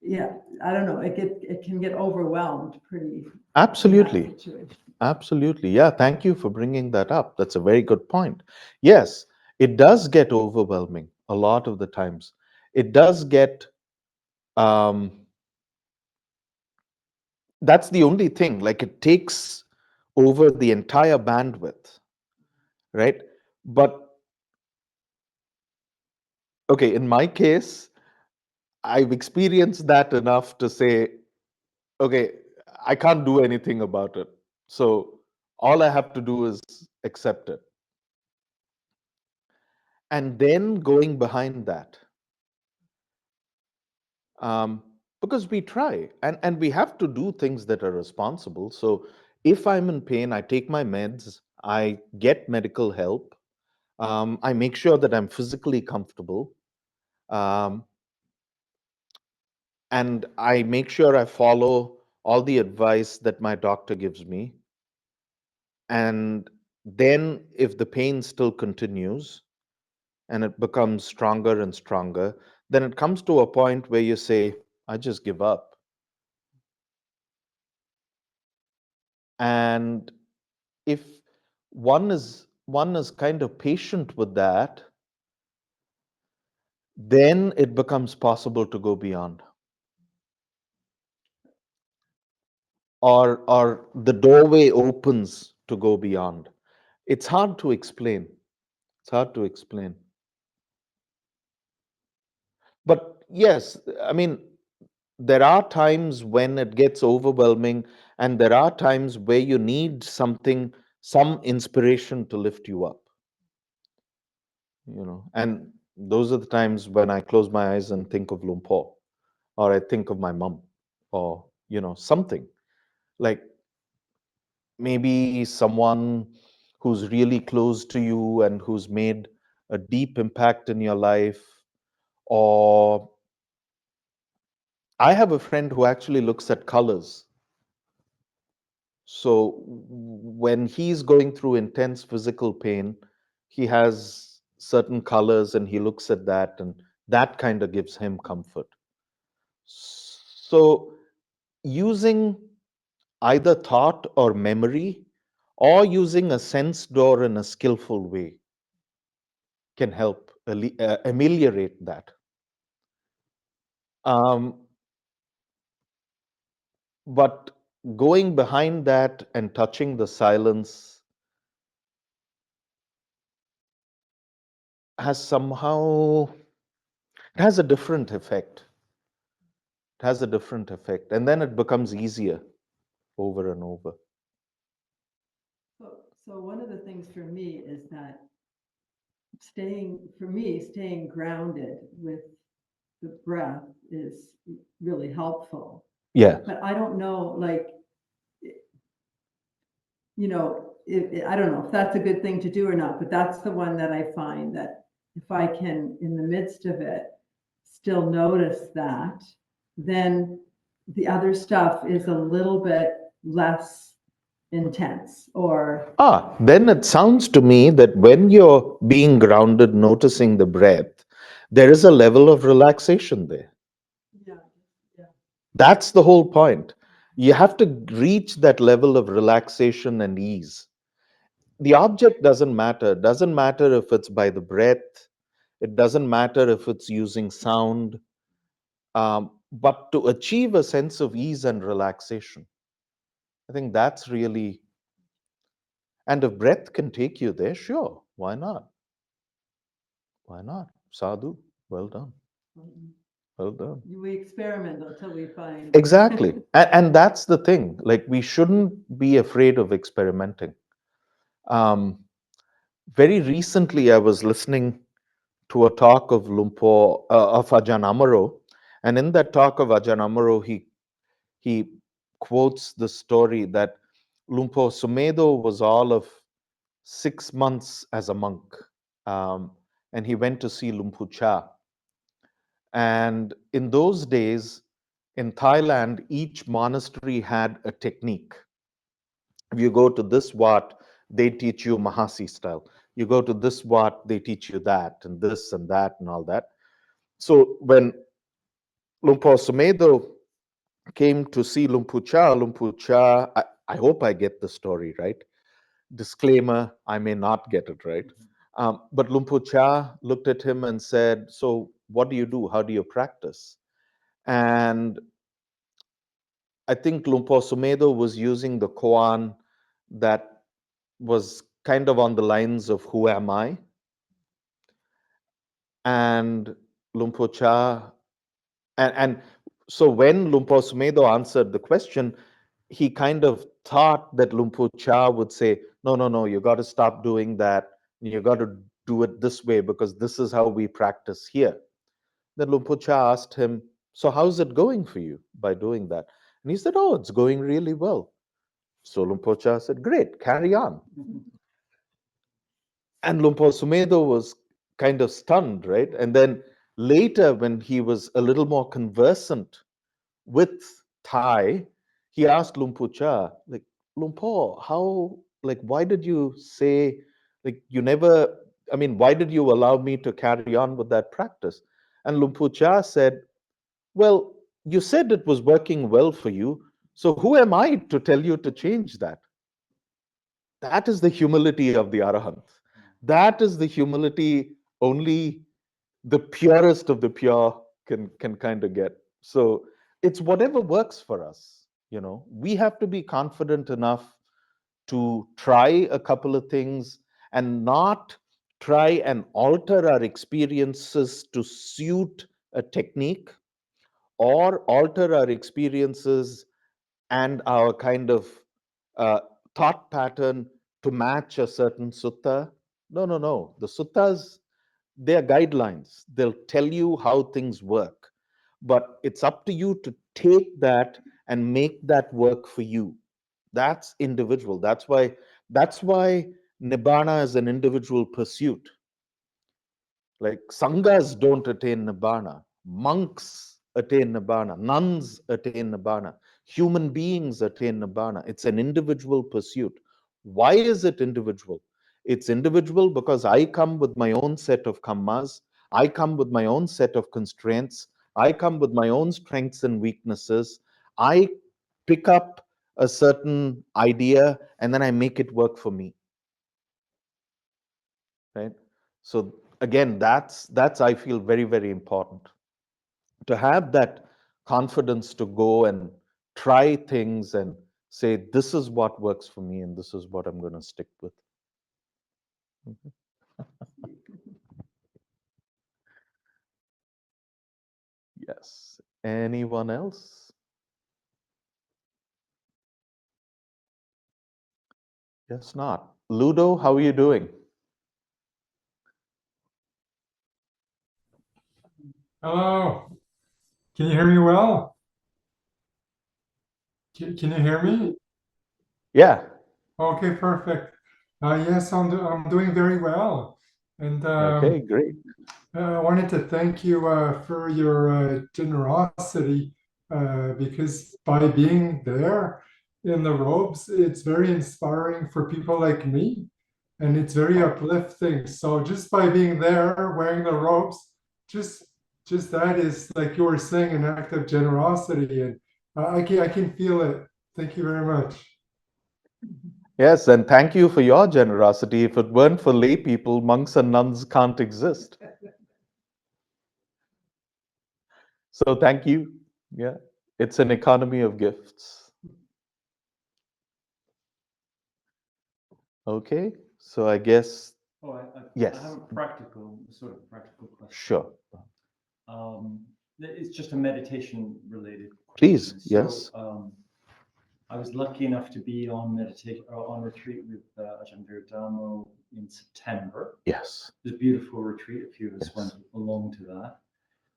yeah, I don't know, it can get overwhelmed pretty. Absolutely. Absolutely. Yeah, thank you for bringing that up. That's a very good point. Yes, it does get overwhelming a lot of the times. It does get, that's the only thing, like it takes over the entire bandwidth, right? But, okay, in my case, I've experienced that enough to say, okay, I can't do anything about it. So all I have to do is accept it. And then going behind that, because we try and we have to do things that are responsible. So if I'm in pain, I take my meds, I get medical help, I make sure that I'm physically comfortable, um, and I make sure I follow all the advice that my doctor gives me. And then if the pain still continues and it becomes stronger and stronger, then it comes to a point where you say, I just give up. And if one is kind of patient with that, then it becomes possible to go beyond, or the doorway opens to go beyond. It's hard to explain. It's hard to explain. But yes, I mean, there are times when it gets overwhelming, and there are times where you need something, some inspiration to lift you up. And those are the times when I close my eyes and think of Lumpur, or I think of my mom, or something like maybe someone who's really close to you and who's made a deep impact in your life. Or I have a friend who actually looks at colors. So when he's going through intense physical pain, he has certain colors and he looks at that, and that kind of gives him comfort. So using either thought or memory, or using a sense door in a skillful way, can help ameliorate that. Um, but going behind that and touching the silence has somehow, it has a different effect. It has a different effect. And then it becomes easier over and over. So one of the things for me is that staying grounded with the breath is really helpful. Yeah. But I don't know, like, I don't know if that's a good thing to do or not, but that's the one that I find that if I can, in the midst of it, still notice that, then the other stuff is a little bit less intense or. Then it sounds to me that when you're being grounded, noticing the breath, there is a level of relaxation there. Yeah, yeah. That's the whole point. You have to reach that level of relaxation and ease. The object doesn't matter. It doesn't matter if it's by the breath. It doesn't matter if it's using sound. But to achieve a sense of ease and relaxation, I think that's really, and if breath can take you there, sure, why not? Why not? Sadhu, well done. Well done. We experiment until we find. Exactly. And that's the thing. Like, we shouldn't be afraid of experimenting. Um, very recently, I was listening to a talk of of Ajahn Amaro. And in that talk of Ajahn Amaro, he quotes the story that Lumpo Sumedo was all of 6 months as a monk. Um, and he went to see Lumpu Cha. And in those days, in Thailand, each monastery had a technique. If you go to this Wat, they teach you Mahasi style. You go to this Wat, they teach you that, and this and that, and all that. So when Lumpur Sumedo came to see Lumpu Cha, I hope I get the story right. Disclaimer, I may not get it right. But Lumpu Cha looked at him and said, "So what do you do? How do you practice?" And I think Lumpur Sumedo was using the koan that was kind of on the lines of "Who am I?" And Lumpur Cha, and so when Lumpur Sumedo answered the question, he kind of thought that Lumpur Cha would say, "No, no, no, you got to stop doing that. You got to do it this way because this is how we practice here." Then Lumpur Cha asked him, "So how's it going for you by doing that?" And he said, "Oh, it's going really well." So Lumpur Cha said, "Great, carry on." And Lumpur Sumedo was kind of stunned, right? And then later, when he was a little more conversant with Thai, he asked Lumpur Cha, like, "Lumpur, how, like, why did you say, like, you never, I mean, why did you allow me to carry on with that practice?" And Lumpur Cha said, "Well, you said it was working well for you. So who am I to tell you to change that?" That is the humility of the Arahant. That is the humility only the purest of the pure can kind of get. So it's whatever works for us. We have to be confident enough to try a couple of things and not try and alter our experiences to suit a technique or alter our experiences and our kind of uh, thought pattern to match a certain sutta. No, no, no. The suttas, they're guidelines. They'll tell you how things work. But it's up to you to take that and make that work for you. That's individual. That's why nibbana is an individual pursuit. Like, sanghas don't attain nibbana, monks attain nibbana, nuns attain nibbana, human beings attain nibbana. It's an individual pursuit. Why is it individual? It's individual because I come with my own set of kammas, I come with my own set of constraints, I come with my own strengths and weaknesses. I pick up a certain idea and then I make it work for me, right? So again, that's I feel very, very important to have that confidence to go and try things and say, this is what works for me and this is what I'm going to stick with. Mhm. Yes. Anyone else? Yes, not. Ludo, how are you doing? Hello. Can you hear me well? Can you hear me? Yeah. Okay, perfect. Yes, I'm doing very well. And Okay, great. I wanted to thank you for your generosity because by being there in the robes, it's very inspiring for people like me, and it's very uplifting. So just by being there, wearing the robes, just just that is, like you were saying, an act of generosity, and I can feel it. Thank you very much. Yes, and thank you for your generosity. If it weren't for lay people, monks and nuns can't exist. So thank you. Yeah, it's an economy of gifts. Okay, so I guess, Oh, I yes, have a practical, sort of practical question. sure. It's just a meditation related Please, question. yes. So, I was lucky enough to be on meditation on retreat with Ajahn Dhamma in September. Yes. It was a beautiful retreat. A few of us Yes. went along to that.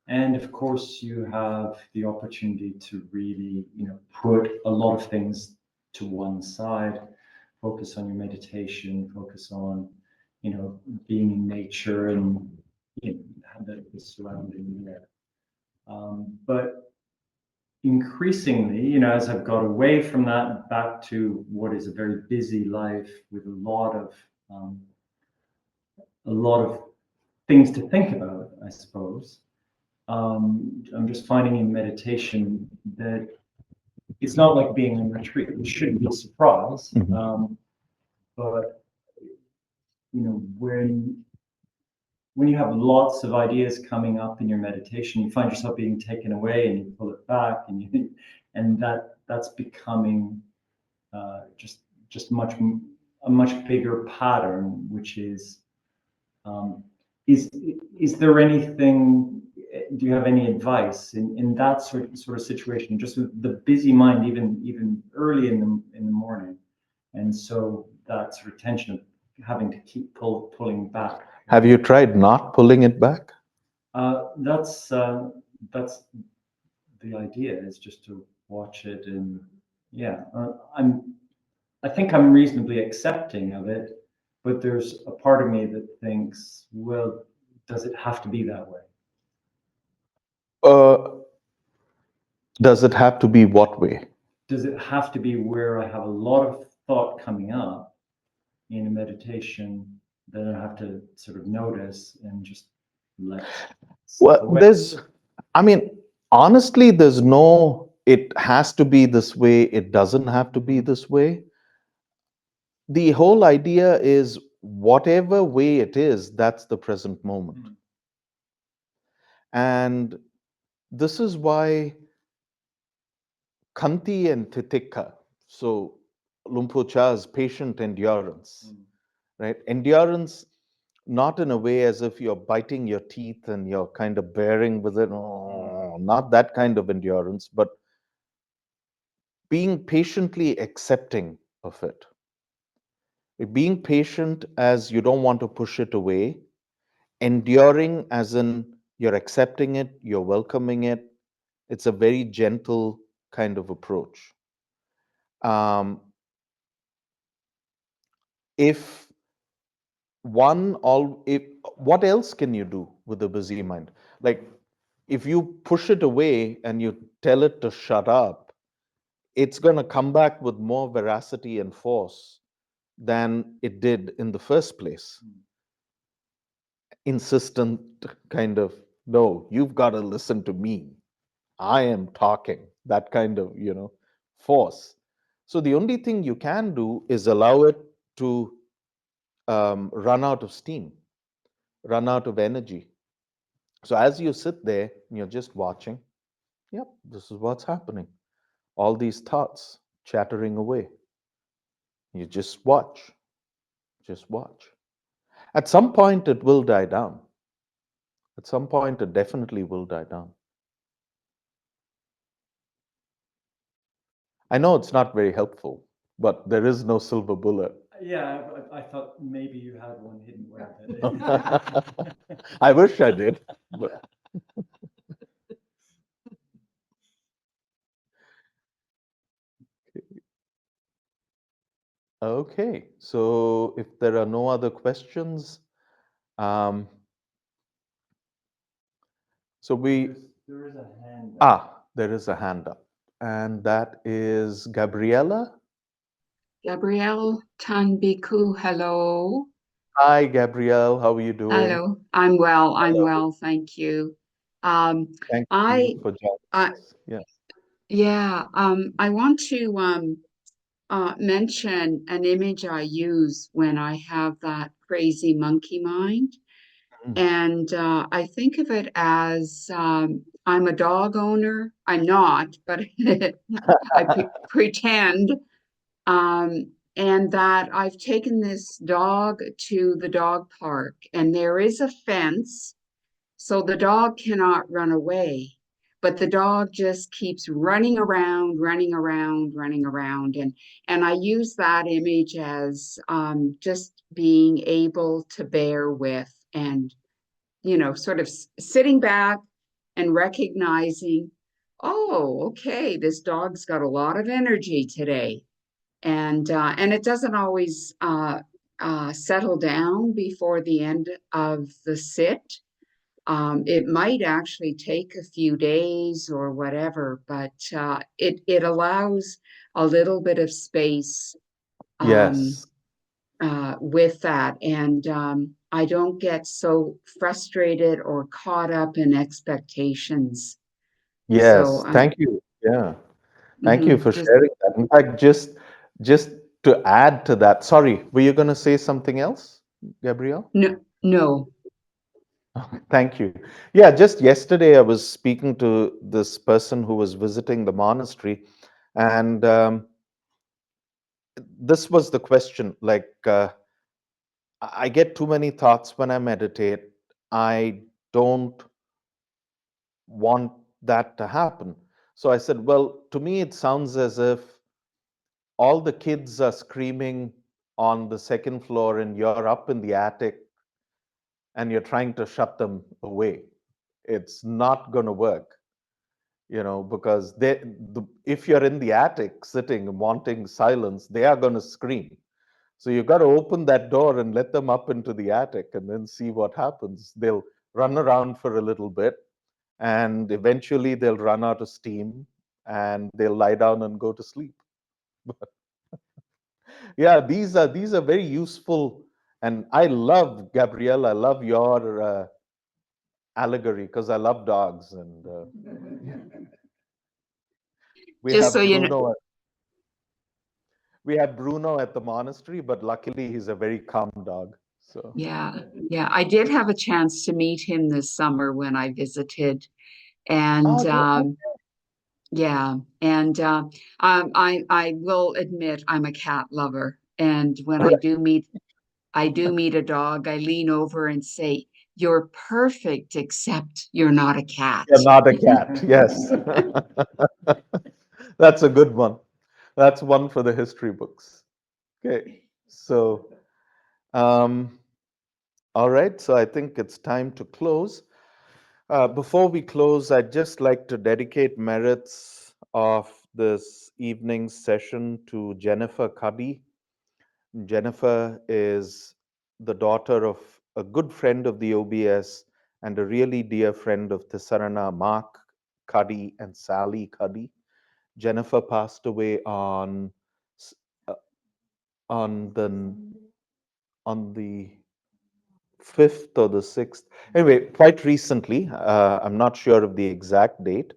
And of course, you have the opportunity to really, put a lot of things to one side, focus on your meditation, focus on, being in nature and have the surrounding there. But increasingly, as I've got away from that back to what is a very busy life with a lot of things to think about, I suppose. I'm just finding in meditation that it's not like being in retreat, which shouldn't be a surprise. Mhm. But when you have lots of ideas coming up in your meditation, you find yourself being taken away, and you pull it back, and that's becoming just a much bigger pattern, which is is there anything? Do you have any advice in that sort of situation? Just with the busy mind, even early in the morning, and so that sort of tension of having to keep pulling back. Have you tried not pulling it back? That's the idea, is just to watch it, and yeah, I think I'm reasonably accepting of it, but there's a part of me that thinks, well, does it have to be that way? Does it have to be what way? Does it have to be where I have a lot of thought coming up in a meditation that I have to sort of notice and just let slip Well, away? I mean, honestly, there's no, it has to be this way, it doesn't have to be this way. The whole idea is whatever way it is, that's the present moment. Mm. And this is why Kanti and Titikka, so Lumpur Cha's patient endurance, Mm. right? Endurance, not in a way as if you're biting your teeth and you're kind of bearing with it, not that kind of endurance, but being patiently accepting of it. Being patient as you don't want to push it away, enduring as in you're accepting it, you're welcoming it. It's a very gentle kind of approach. Um, if if what else can you do with a busy mind? Like if you push it away and you tell it to shut up, it's going to come back with more veracity and force than it did in the first place. Insistent kind of No, you've got to listen to me. I am talking. That kind of, force. So the only thing you can do is allow it to run out of steam, run out of energy. So as you sit there, you're just watching. Yep, this is what's happening. All these thoughts chattering away. You just watch, just watch. At some point, it will die down. At some point, it definitely will die down. I know it's not very helpful, but there is no silver bullet. Yeah, I thought maybe you had one hidden away. I wish I did. But okay, so if there are no other questions, um, so There is a hand. there is a hand up, and that is Gabriella. Gabrielle Tanbiku, hello. Hi, Gabrielle. How are you doing? Hello. I'm well. Hello. Thank you. Um, Thank I, you for joining I, us. Yeah. yeah, I want to mention an image I use when I have that crazy monkey mind. Mm. And I think of it as I'm a dog owner. I'm not, but I pretend. And that I've taken this dog to the dog park, and there is a fence, so the dog cannot run away. But the dog just keeps running around, running around, running around. And I use that image as just being able to bear with and, sort of sitting back and recognizing, oh, okay, this dog's got a lot of energy today, and it doesn't always settle down before the end of the sit. It might actually take a few days or whatever, but it allows a little bit of space um, Yes. with that, and I don't get so frustrated or caught up in expectations. So Yes. Thank you. Yeah. Thank you for just sharing that. In fact, just to add to that, sorry, were you going to say something else, Gabrielle? no. Thank you. Yeah, just yesterday I was speaking to this person who was visiting the monastery, and this was the question, like, I get too many thoughts when I meditate. I don't want that to happen. So I said, well, to me, it sounds as if all the kids are screaming on the second floor and you're up in the attic and you're trying to shut them away. It's not going to work, because if you're in the attic sitting and wanting silence, they are going to scream. So you've got to open that door and let them up into the attic and then see what happens. They'll run around for a little bit and eventually they'll run out of steam and they'll lie down and go to sleep. Yeah, these are very useful, and I love, Gabrielle, I love your allegory because I love dogs, and we Just so have you know. Bruno. We had Bruno at the monastery, but luckily he's a very calm dog. So Yeah, yeah. I did have a chance to meet him this summer when I visited, and oh, good. yeah, and I will admit I'm a cat lover, and when I do meet a dog, I lean over and say, "You're perfect, except you're not a cat." You're not a cat. Yes, that's a good one. That's one for the history books. Okay, so all right. So I think it's time to close. Before we close, I'd just like to dedicate merits of this evening's session to Jennifer Cuddy. Jennifer is the daughter of a good friend of the OBS and a really dear friend of Tisarana, Mark Cuddy and Sally Cuddy. Jennifer passed away uh, on the on the 5th or the 6th. Anyway, quite recently, I'm not sure of the exact date.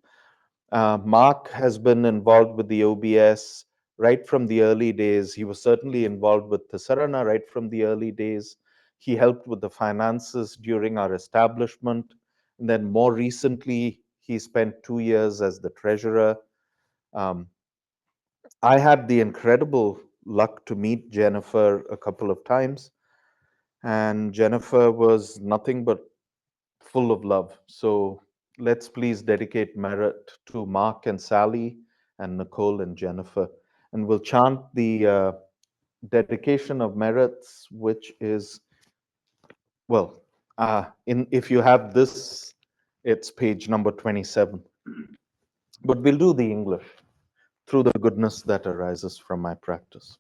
Mark has been involved with the OBS right from the early days. He was certainly involved with Thisarana right from the early days. He helped with the finances during our establishment. And then more recently, he spent 2 years as the treasurer. Um, I had the incredible luck to meet Jennifer a couple of times, and Jennifer was nothing but full of love. So let's please dedicate merit to Mark and Sally and Nicole and Jennifer. And we'll chant the dedication of merits, which is, well, if you have this, it's page number 27. But we'll do the English. Through the goodness that arises from my practice.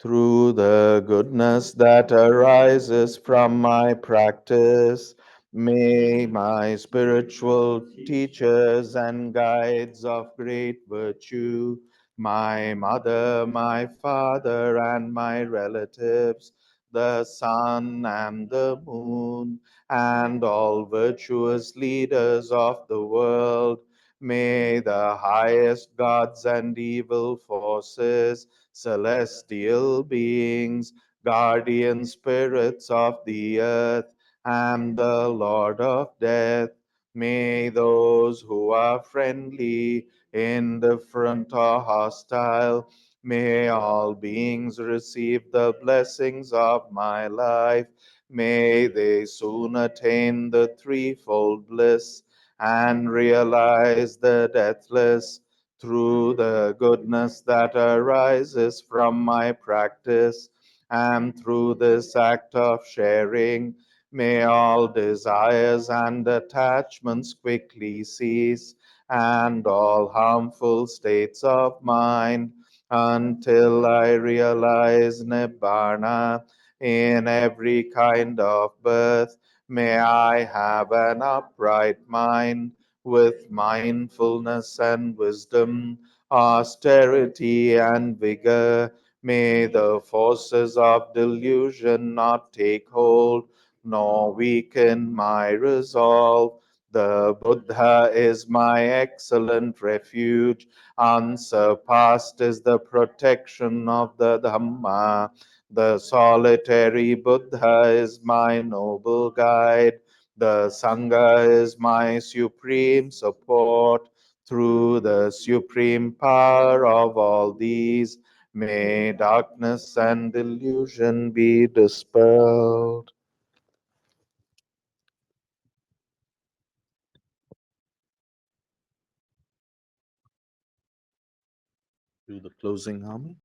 Through the goodness that arises from my practice, may my spiritual teachers and guides of great virtue, my mother, my father, and my relatives, the sun and the moon, and all virtuous leaders of the world, may the highest gods and evil forces, celestial beings, guardian spirits of the earth, and the Lord of death. May those who are friendly, indifferent, or hostile, may all beings receive the blessings of my life. May they soon attain the threefold bliss and realize the deathless. Through the goodness that arises from my practice, and through this act of sharing, may all desires and attachments quickly cease, and all harmful states of mind, until I realize Nibbana in every kind of birth. May I have an upright mind, with mindfulness and wisdom, austerity and vigor. May the forces of delusion not take hold, nor weaken my resolve. The Buddha is my excellent refuge. Unsurpassed is the protection of the Dhamma. The solitary Buddha is my noble guide. The Sangha is my supreme support. Through the supreme power of all these, may darkness and delusion be dispelled. Do the closing harmony.